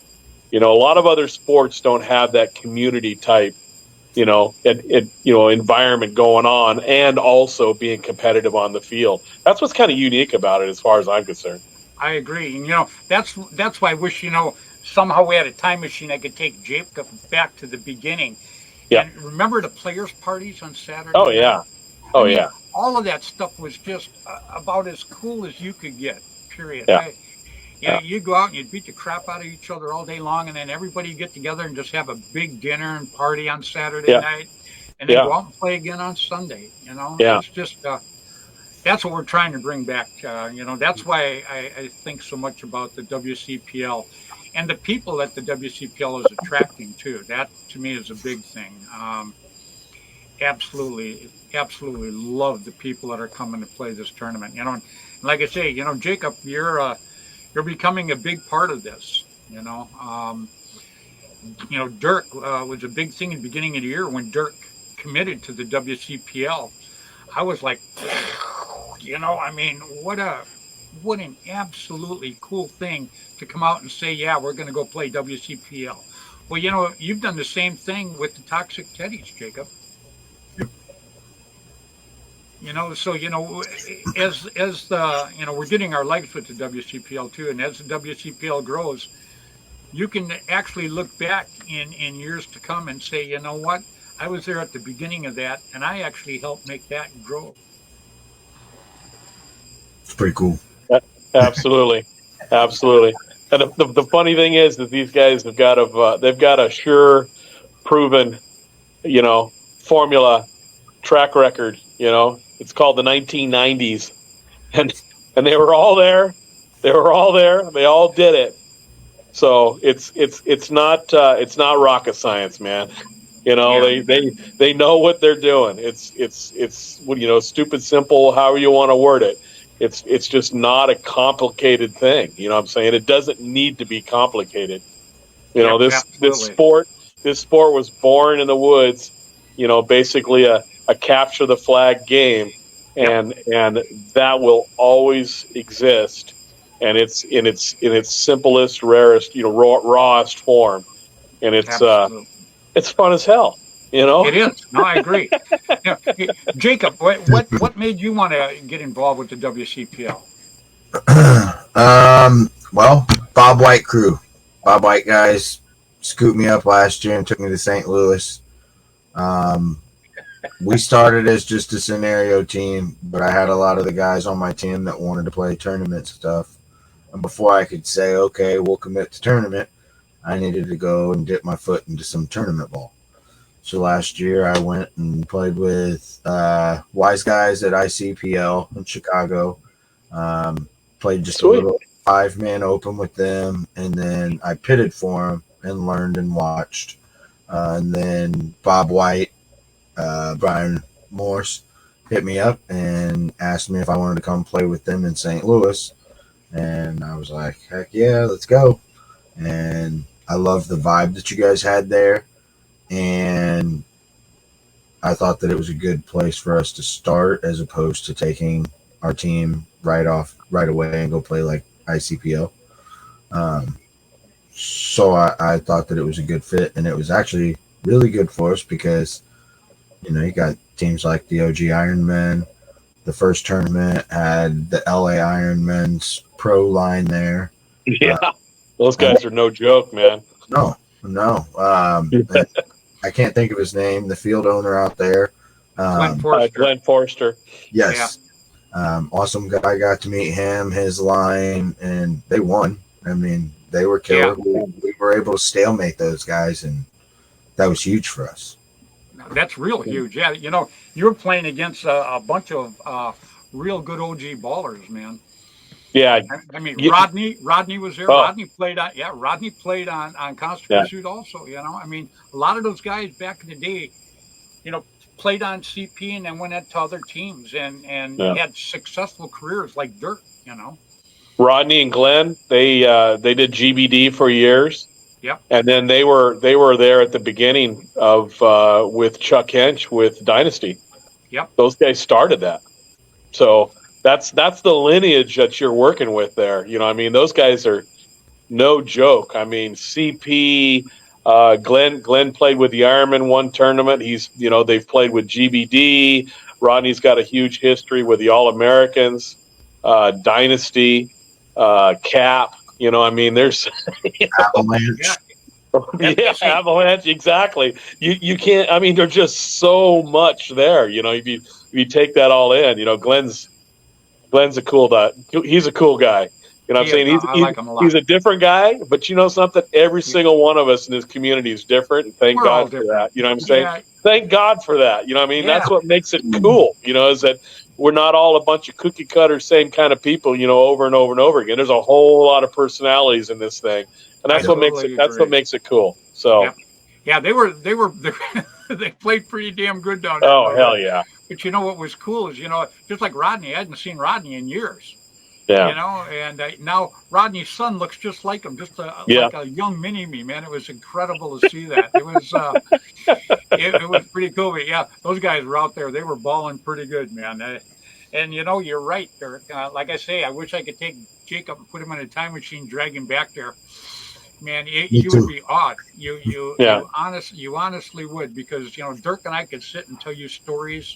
You know, a lot of other sports don't have that community type environment going on, and also being competitive on the field. That's what's kind of unique about it, as far as I'm concerned. I agree. And, that's why I wish, somehow we had a time machine I could take Jacob back to the beginning. Yeah. And remember the players' parties on Saturday Oh night? yeah. Oh yeah. All of that stuff was just about as cool as you could get, period. Yeah. You go out and you beat the crap out of each other all day long, and then everybody get together and just have a big dinner and party on Saturday night, and then go out and play again on Sunday. It's just that's what we're trying to bring back. That's why I think so much about the WCPL and the people that the WCPL is attracting too. That to me is a big thing. Absolutely love the people that are coming to play this tournament. And like I say, Jacob, you're becoming a big part of this. Dirk was a big thing in the beginning of the year when Dirk committed to the WCPL. I was like, what an absolutely cool thing to come out and say, yeah, we're going to go play WCPL. Well, you've done the same thing with the Toxic Teddies, Jacob. So as the we're getting our legs with the WCPL too, and as the WCPL grows, you can actually look back in years to come and say, you know what, I was there at the beginning of that, and I actually helped make that grow. It's pretty cool. Absolutely. And the funny thing is that these guys have got a sure, proven, formula, track record. It's called the 1990s, and they were all there. They all did it. So it's not rocket science, man. They know what they're doing. It's stupid simple, however you want to word it. It's just not a complicated thing. You know what I'm saying? It doesn't need to be complicated. This sport was born in the woods, basically a capture the flag game, and that will always exist, and it's in its simplest, rarest, rawest form, and it's fun as hell. It is. No, I agree. Jacob, what made you want to get involved with the WCPL? Well, Bob White crew. Bob White guys scooped me up last year and took me to St. Louis. We started as just a scenario team, but I had a lot of the guys on my team that wanted to play tournament stuff. And before I could say, okay, we'll commit to tournament, I needed to go and dip my foot into some tournament ball. So last year I went and played with Wise Guys at ICPL in Chicago. Played just a little 5-man open with them, and then I pitted for them and learned and watched. And then Bob White, Brian Morse hit me up and asked me if I wanted to come play with them in St. Louis. And I was like, heck yeah, let's go. And I love the vibe that you guys had there. And I thought that it was a good place for us to start as opposed to taking our team right away and go play like ICPL. So I thought that it was a good fit, and it was actually really good for us because, you got teams like the OG Ironmen. The first tournament had the LA Ironmen's pro line there. Yeah, those guys are no joke, man. No. I can't think of his name. The field owner out there, Glenn Forster. Yes, awesome guy. Got to meet him, his line, and they won. I mean, they were killer. Yeah. We were able to stalemate those guys, and that was huge for us. That's real huge. Yeah, you were playing against a bunch of real good OG ballers, man. Yeah, I mean, Rodney was there. Oh. Rodney played on Constant Pursuit also. I mean, a lot of those guys back in the day, played on CP and then went into other teams and had successful careers like Dirk. Rodney and Glenn, they did GBD for years. Yep. And then they were there at the beginning of with Chuck Hench with Dynasty. Yep. Those guys started that. So that's the lineage that you're working with there. I mean, those guys are no joke. I mean, CP, Glenn played with the Ironman one tournament. They've played with GBD. Rodney's got a huge history with the All-Americans, Dynasty, Cap. I mean, there's Avalanche. yeah, Avalanche, exactly. You can't. I mean, there's just so much there. If you take that all in, Glenn's a cool guy. He's a cool guy. I'm saying? I like him a lot. He's a different guy, but you know something? Every single one of us in this community is different, and thank We're all God for different. that. You know what I'm saying? Yeah. Thank God for that. You know what I mean? Yeah. That's what makes it cool, is that we're not all a bunch of cookie cutter, same kind of people, over and over and over again. There's a whole lot of personalities in this thing. And that's what makes it cool. So yeah, they they played pretty damn good down there. Oh, hell yeah. But what was cool is, just like Rodney, I hadn't seen Rodney in years. Yeah. And now Rodney's son looks just like him, just like a young mini-me, man. It was incredible to see that. It was it was pretty cool. But yeah, those guys were out there. They were balling pretty good, man. And you're right, Derek. Like I say, I wish I could take Jacob and put him in a time machine, drag him back there. Man, you would be awed. You honestly would, because Dirk and I could sit and tell you stories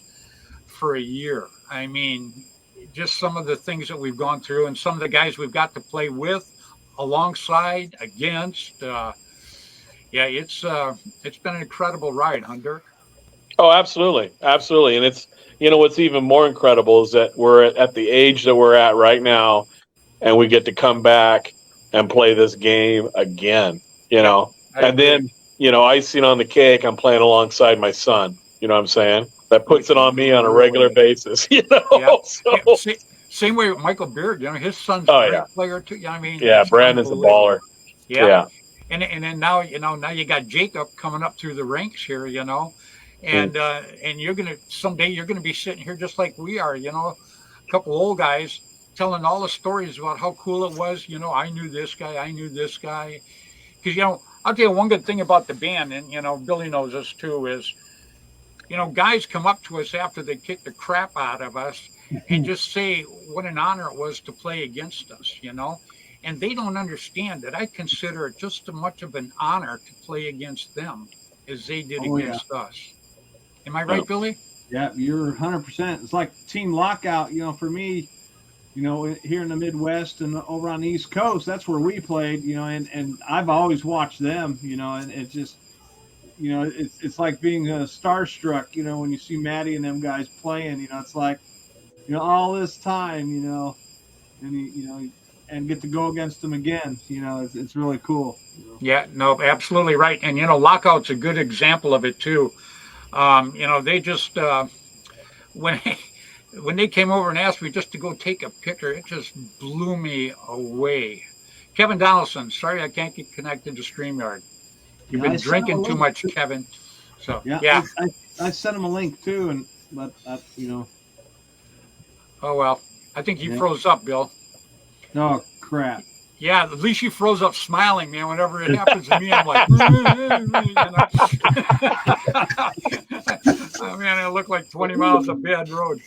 for a year. I mean, just some of the things that we've gone through, and some of the guys we've got to play with, alongside, against. It's been an incredible ride, huh, Dirk? Oh, absolutely, absolutely. And it's what's even more incredible is that we're at the age that we're at right now, and we get to come back and play this game again. And then icing on the cake, I'm playing alongside my son. You know what I'm saying? That puts it on me on a regular basis. So. Same way with Michael Beard. His son's a great player too. I mean, Brandon's a baller. Yeah. And then now you got Jacob coming up through the ranks here. And someday you're gonna be sitting here just like we are. A couple old guys telling all the stories about how cool it was. I knew this guy. Because I'll tell you one good thing about the band, and Billy knows this too, is guys come up to us after they kick the crap out of us and just say what an honor it was to play against us, and they don't understand that I consider it just as much of an honor to play against them as they did against us. Am I right, Billy? Yeah, you're 100%. It's like team lockout, for me, here in the Midwest and over on the East Coast, that's where we played, and I've always watched them, and it's just, it's like being starstruck, when you see Maddie and them guys playing, it's like, all this time, and get to go against them again, it's really cool. Yeah, no, absolutely right. And, lockout's a good example of it too. They just, when they came over and asked me just to go take a picture, it just blew me away. Kevin Donaldson, sorry I can't get connected to StreamYard. You've been drinking too much, Kevin. So yeah. I sent him a link too, but. Oh well, I think he froze up, Bill. Oh crap. Yeah, at least you froze up smiling, man. Whenever it happens to me, I'm like, oh man, I look like 20 miles of bad road.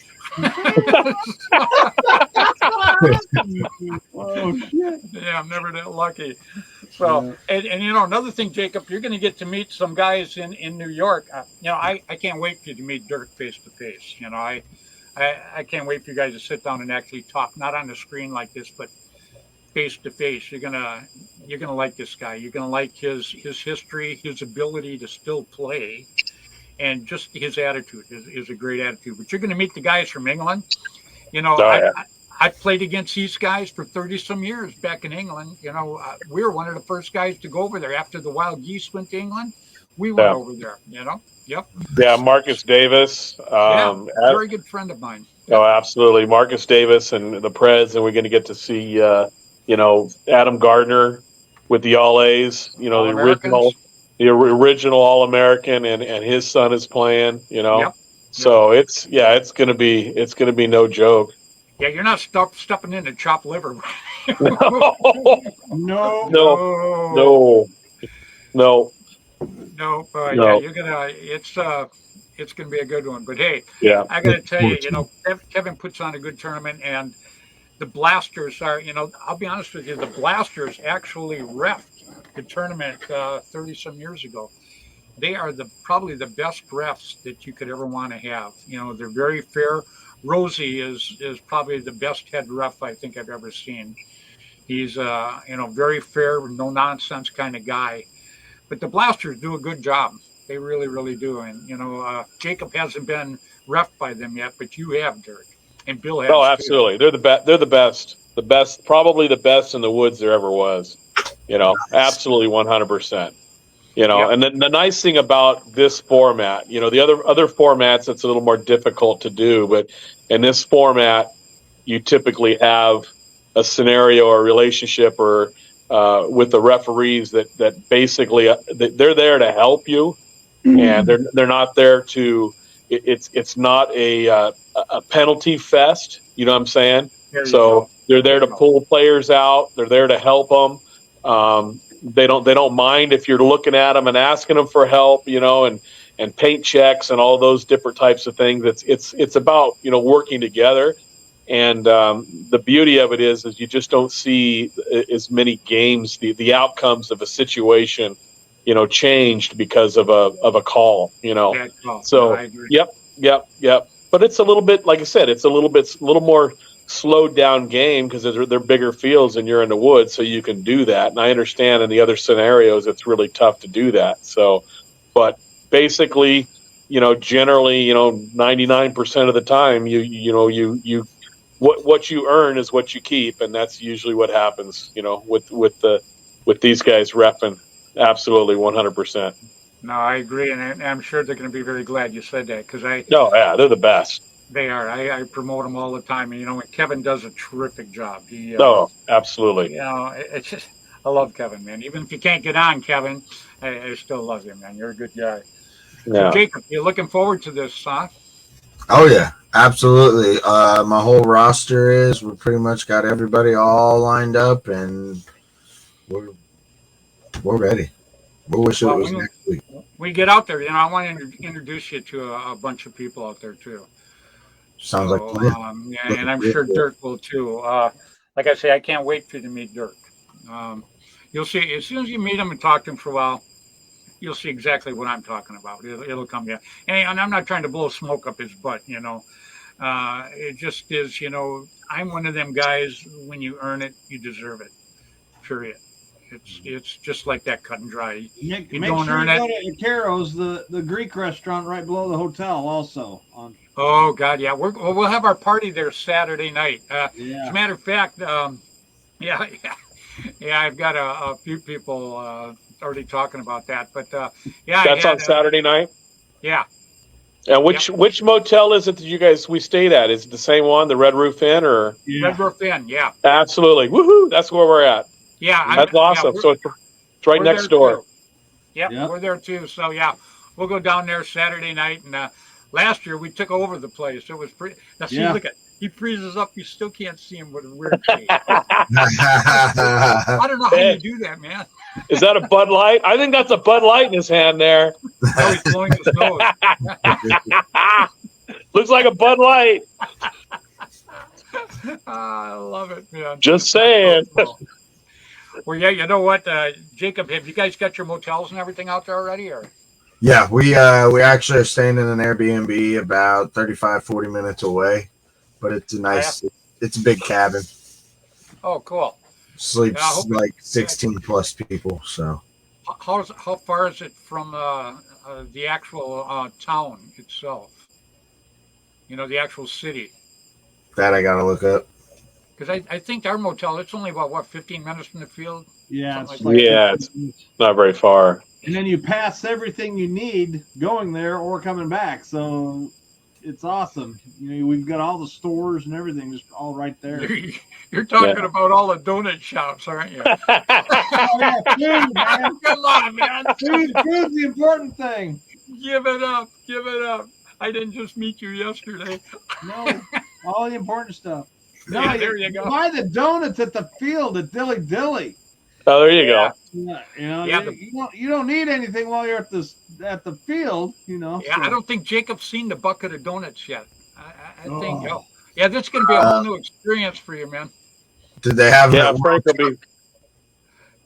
Oh shit. Yeah, I'm never that lucky. So, and another thing, Jacob, you're going to get to meet some guys in New York. I can't wait for you to meet Dirk face to face. I can't wait for you guys to sit down and actually talk, not on the screen like this, but face to face. You're gonna like this guy. You're gonna like his history, his ability to still play, and just his attitude is a great attitude. But you're gonna meet the guys from England. I played against these guys for 30 some years back in England. We were one of the first guys to go over there after the Wild Geese went to England. We went over there. Yep. Yeah, Marcus Davis. Very good friend of mine. Oh, absolutely, Marcus Davis and the Preds, and we're going to get to see. Adam Gardner with the All A's, the original All-American, and his son is playing, Yep. So it's going to be no joke. Yeah, you're not stepping into chopped liver. No. Yeah, you're gonna. It's gonna be a good one. But hey, I gotta tell you, Kevin puts on a good tournament, and the Blasters are, I'll be honest with you, the Blasters actually reffed the tournament 30 some years ago. They are probably the best refs that you could ever want to have. You know, they're very fair. Rosie is probably the best head ref I think I've ever seen. He's very fair, no nonsense kind of guy. But the Blasters do a good job. They really, really do. And Jacob hasn't been ref by them yet, but you have, Dirk, and Bill has. Oh, absolutely. They're the best. They're the best. The best, probably the best in the woods there ever was. Absolutely 100%. Yep. And then the nice thing about this format, the other formats, it's a little more difficult to do, but in this format, you typically have a scenario or a relationship or with the referees that basically they're there to help you, and they're not there to. It's not a penalty fest. You know what I'm saying? So they're there to pull players out. They're there to help them. They don't mind if you're looking at them and asking them for help, and paint checks and all those different types of things. It's about working together, and the beauty of it is you just don't see as many games, the outcomes of a situation, changed because of a call, So I agree. Yep. But it's a little bit, like I said, it's a little more slowed down game because they're bigger fields and you're in the woods, so you can do that. And I understand in the other scenarios it's really tough to do that. So, but basically, generally, 99% of the time, what you earn is what you keep, and that's usually what happens. With these guys reffing, absolutely 100%. No, I agree, and I'm sure they're going to be very glad you said that because they're the best. They are. I promote them all the time, and Kevin does a terrific job. Absolutely. It's just I love Kevin, man. Even if you can't get on, Kevin, I still love you, man. You're a good guy. Yeah. So, Jacob, you're looking forward to this, huh? Oh yeah, absolutely. My whole roster is. We pretty much got everybody all lined up, and we're ready. We wish it was next week. We get out there. I want to introduce you to a bunch of people out there too. Sounds like fun. And I'm sure Dirk will too. Like I say, I can't wait for you to meet Dirk. You'll see as soon as you meet him and talk to him for a while, you'll see exactly what I'm talking about. It'll come to you. And I'm not trying to blow smoke up his butt. It just is. I'm one of them guys. When you earn it, you deserve it. Period. It's just like that, cut and dry. Make sure you go to Caro's, the Greek restaurant right below the hotel, also. Oh God, yeah, we'll have our party there Saturday night. As a matter of fact, I've got a few people already talking about that. But that's on Saturday night. Yeah. And which motel is it that we stayed at? Is it the same one, the Red Roof Inn, or Red Roof Inn? Yeah. Absolutely. Woohoo! That's where we're at. Yeah, that's awesome. So it's right next door. Yep, we're there too. So we'll go down there Saturday night. And last year we took over the place. It was pretty. Now see, look at he freezes up. You still can't see him with a weird face. I don't know how you do that, man. Is that a Bud Light? I think that's a Bud Light in his hand there. Oh, he's blowing his nose. Looks like a Bud Light. I love it, man. Just saying. Well, yeah, you know what, Jacob, have you guys got your motels and everything out there already? Or yeah, we actually are staying in an Airbnb about 35, 40 minutes away, but it's a nice, it's a big cabin. Oh, cool. Sleeps like 16 plus people. So how far is it from the actual town itself? The actual city. That I gotta look up. Because I think our motel, it's only about, 15 minutes from the field? Yeah. It's not very far. And then you pass everything you need going there or coming back. So it's awesome. We've got all the stores and everything just all right there. You're talking about all the donut shops, aren't you? Oh, yeah, food, man. Come on, man. Food's the important thing. Give it up. I didn't just meet you yesterday. No, all the important stuff. No, there you go. Buy the donuts at the field at Dilly Dilly. Oh, there you go. You don't need anything while you're at the field. Yeah, so. I don't think Jacob's seen the bucket of donuts yet. I think. Yeah, this is going to be a whole new experience for you, man. Did they have? Frank will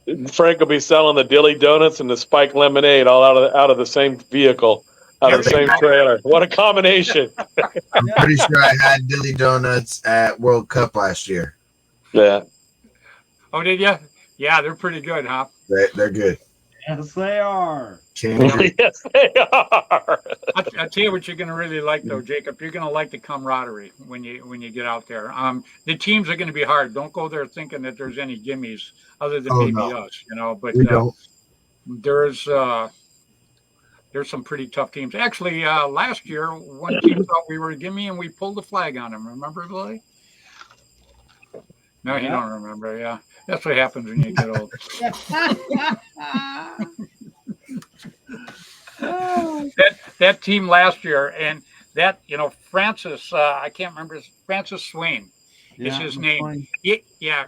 be. Frank will be selling the dilly donuts and the spiked lemonade all out of the same vehicle, out of the There you same go. trailer. What a combination! I'm pretty sure I had Dilly Donuts at World Cup last year. Yeah. Oh, did you? Yeah, they're pretty good, huh? They're good. Yes, they are. Can't agree. Yes, they are. I'll tell you what you're going to really like, though, Jacob. You're going to like the camaraderie when you get out there. The teams are going to be hard. Don't go there thinking that there's any gimmies other than maybe us, But We don't. there's some pretty tough teams. Actually, last year, one team thought we were a gimme, and we pulled the flag on them. Remember, Billy? No, you don't remember. Yeah, that's what happens when you get old. that team last year, and that Francis, I can't remember, Francis Swain is his name.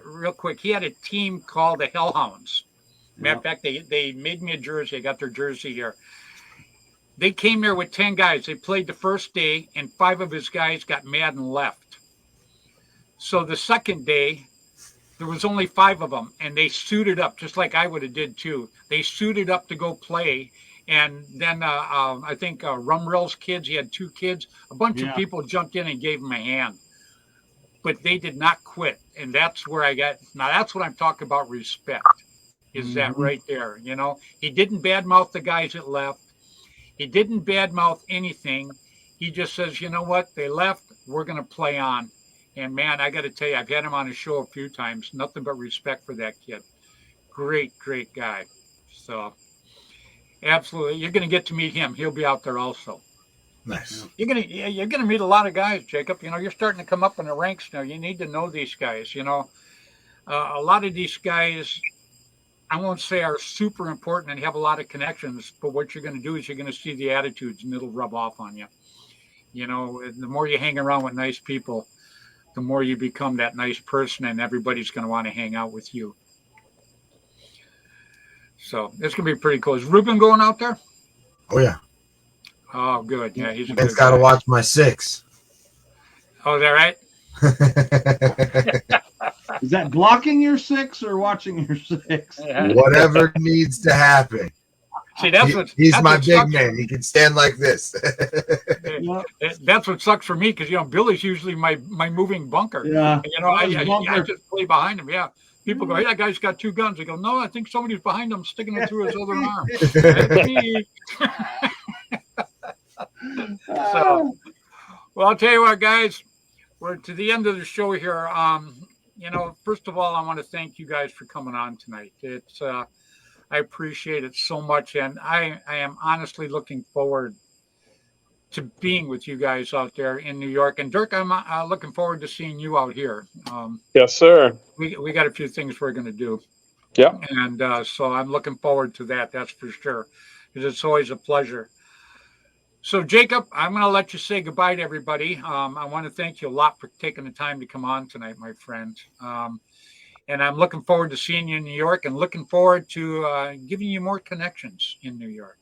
Real quick, he had a team called the Hellhounds. Matter of fact, they made me a jersey. I got their jersey here. They came there with 10 guys. They played the first day, and 5 of his guys got mad and left. So the second day, there was only 5 of them, and they suited up just like I would have did too. They suited up to go play, and then I think Rumrill's kids, he had 2 kids, a bunch of people jumped in and gave him a hand. But they did not quit, and that's where I got. Now that's what I'm talking about. Respect is that right there. He didn't badmouth the guys that left. He didn't badmouth anything. He just says, you know what? They left. We're going to play on. And, man, I got to tell you, I've had him on a show a few times. Nothing but respect for that kid. Great, great guy. So, absolutely. You're going to get to meet him. He'll be out there also. Nice. You're gonna meet a lot of guys, Jacob. You're starting to come up in the ranks now. You need to know these guys. A lot of these guys, I won't say are super important and have a lot of connections, but what you're going to do is you're going to see the attitudes and it'll rub off on you. The more you hang around with nice people, the more you become that nice person, and everybody's going to want to hang out with you. So it's going to be pretty cool. Is Ruben going out there? Oh, yeah. Oh, good. Yeah, he's a It's good got to guy. watch my 6. Oh, is that right? Is that blocking your 6 or watching your 6? Whatever needs to happen. See, he's He's my what big sucks. man. He can stand like this. That's what sucks for me because Billy's usually my moving bunker. Yeah. And, I just play behind him. Yeah. People go, hey, that guy's got 2 guns. I go, no, I think somebody's behind him sticking it through his other arm. That's me. So, well, I'll tell you what, guys, we're to the end of the show here. First of all, I want to thank you guys for coming on tonight. It's I appreciate it so much, and I am honestly looking forward to being with you guys out there in New York. And Dirk, I'm looking forward to seeing you out here. Yes, sir. We got a few things we're going to do. Yeah. And so I'm looking forward to that. That's for sure, because it's always a pleasure. So, Jacob, I'm going to let you say goodbye to everybody. I want to thank you a lot for taking the time to come on tonight, my friend. And I'm looking forward to seeing you in New York and looking forward to giving you more connections in New York.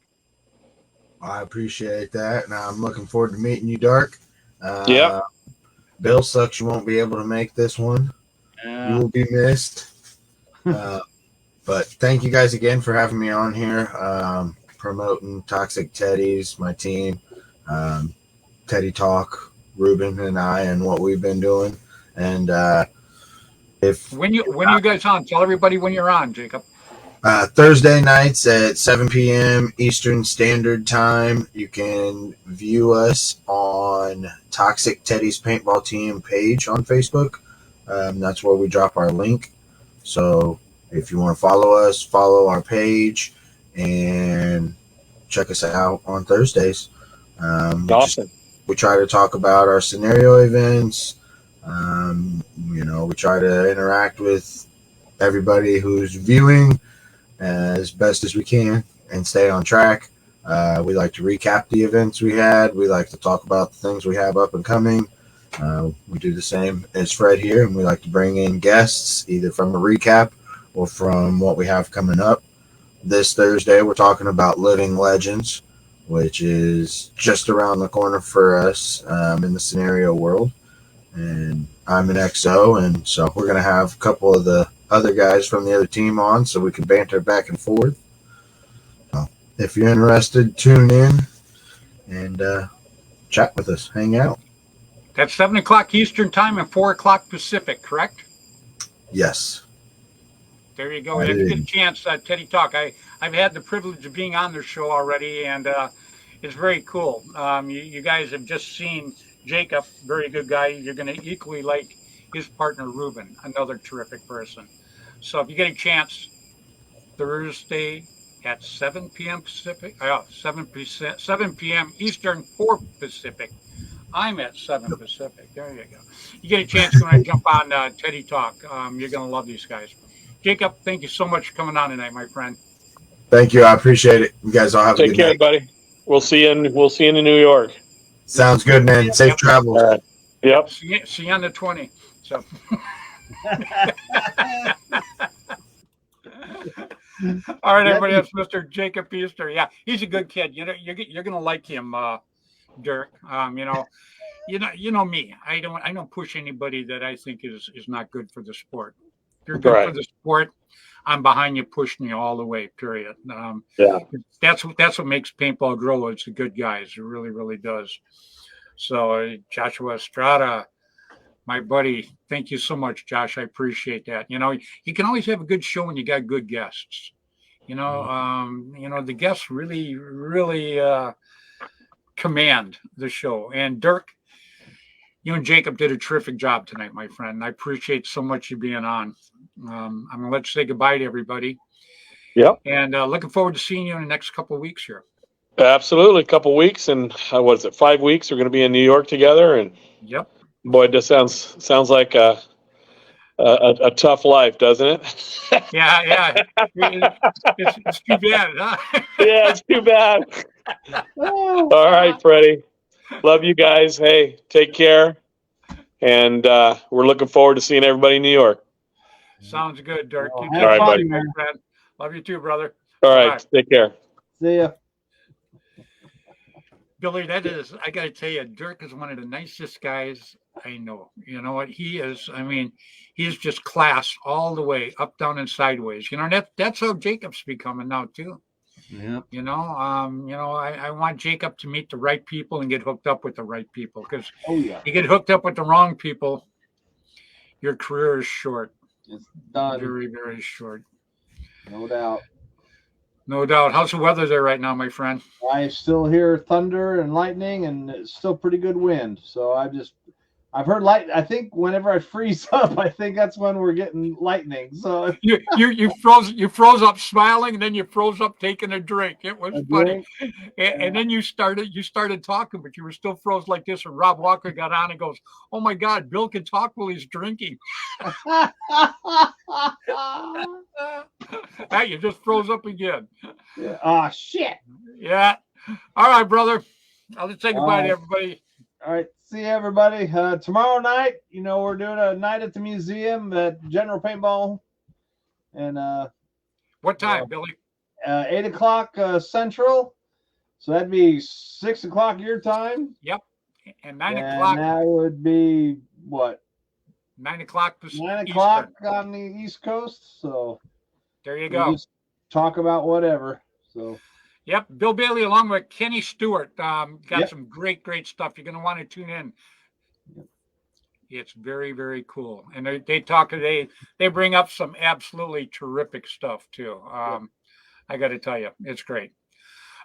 I appreciate that. And I'm looking forward to meeting you, Dark. Yeah. Bill, sucks you won't be able to make this one. You will be missed. But thank you guys again for having me on here. Promoting Toxic Teddies, my team, Teddy Talk, Ruben and I, and what we've been doing. And when you guys on, tell everybody when you're on, Jacob. Thursday nights at 7 p.m. Eastern Standard Time. You can view us on Toxic Teddy's Paintball Team page on Facebook. That's where we drop our link. So if you want to follow us, follow our page and check us out on Thursdays. Awesome. We try to talk about our scenario events. We try to interact with everybody who's viewing as best as we can and stay on track. We like to recap the events we had. We like to talk about the things we have up and coming. We do the same as Fred here, and we like to bring in guests either from a recap or from what we have coming up. This Thursday, we're talking about Living Legends, which is just around the corner for us in the scenario world. And I'm an XO, and so we're going to have a couple of the other guys from the other team on so we can banter back and forth. If you're interested, tune in and chat with us, hang out. That's 7 o'clock Eastern time and 4 o'clock Pacific, correct? Yes. There you go. If you get a chance, Teddy Talk. I've had the privilege of being on their show already, and it's very cool. You guys have just seen Jacob, very good guy. You're going to equally like his partner, Ruben, another terrific person. So if you get a chance, Thursday at 7 p.m. Pacific, 7 p.m. Eastern, 4 Pacific. I'm at 7 Pacific. There you go. You get a chance when I jump on Teddy Talk. You're going to love these guys. Jacob, thank you so much for coming on tonight, my friend. Thank you. I appreciate it. You guys all have a good night. Take care, buddy. We'll see you in New York. Sounds good, man. Safe travels. All right. Yep. See you on the 20. So. All right, everybody. That's Mr. Jacob Easter. Yeah, he's a good kid. You know, you're gonna like him, Dirk. You know me. I don't push anybody that I think is not good for the sport. If you're good for the sport, I'm behind you, pushing you all the way. Period. That's what makes paintball grow. It's the good guys. It really, really does. So Joshua Estrada, my buddy, thank you so much, Josh. I appreciate that. You know, you can always have a good show when you got good guests. You know, the guests really, really command the show. And Dirk, you and Jacob did a terrific job tonight, my friend. I appreciate so much you being on. I'm going to let you say goodbye to everybody. Yep. And looking forward to seeing you in the next couple of weeks here. Absolutely. A couple of weeks. And what is it, 5 weeks? We're going to be in New York together. And yep. Boy, it just sounds like a tough life, doesn't it? Yeah. It's too bad, huh? Yeah, it's too bad. All right, Freddie. Love you guys. Hey, take care. And we're looking forward to seeing everybody in New York. Sounds good, Dirk. All right, buddy. Love you too, brother. All right. Take care. See ya. Billy, I got to tell you, Dirk is one of the nicest guys I know. You know what? He is, I mean, he's just class all the way, up, down, and sideways. You know, that's how Jacob's becoming now, too. Yep. You know, I want Jacob to meet the right people and get hooked up with the right people, because you get hooked up with the wrong people, your career is short. It's done. Very, very short. No doubt. No doubt. How's the weather there right now, my friend? I still hear thunder and lightning, and it's still pretty good wind. So I've heard I think whenever I freeze up, I think that's when we're getting lightning. So you froze up smiling, and then you froze up taking a drink. It was funny. And then you started talking, but you were still froze like this. And Rob Walker got on and goes, "Oh my God, Bill can talk while he's drinking." Hey, you just froze up again. Yeah. Oh shit. Yeah. All right, brother. I'll just say goodbye to everybody. All right. See everybody. Tomorrow night, we're doing a night at the museum at General Paintball. And what time, Billy? 8 o'clock Central. So that'd be 6 o'clock your time. Yep. And 9 o'clock. That would be what? 9 o'clock. 9 o'clock on the East Coast. So there you go. Just talk about whatever. So. Yep, Bill Bailey along with Kenny Stewart got some great stuff. You're going to want to tune in. It's very, very cool, and they bring up some absolutely terrific stuff too. I got to tell you, it's great.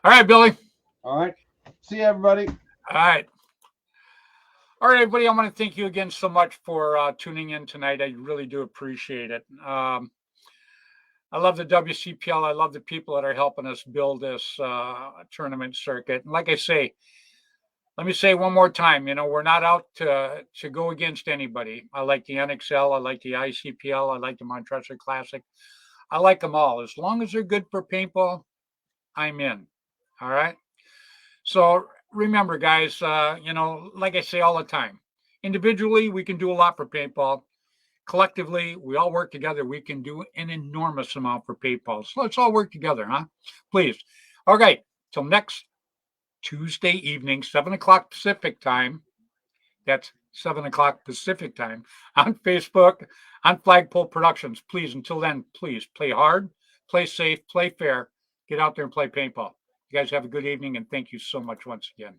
All right, Billy. All right, see you, everybody. All right, everybody. I want to thank you again so much for tuning in tonight. I really do appreciate it. I love the WCPL. I love the people that are helping us build this tournament circuit. And like I say, let me say one more time, we're not out to go against anybody. I like the NXL. I like the ICPL. I like the Montressor Classic. I like them all. As long as they're good for paintball, I'm in. All right? So remember, guys, like I say all the time, individually, we can do a lot for paintball. Collectively, we all work together. We can do an enormous amount for paintball. So let's all work together, huh? Please. All right. Till next Tuesday evening, 7 o'clock Pacific time, That's 7 o'clock Pacific time on Facebook, on Flagpole Productions. Please, until then, please play hard, play safe, play fair. Get out there and play paintball. You guys have a good evening, and thank you so much once again.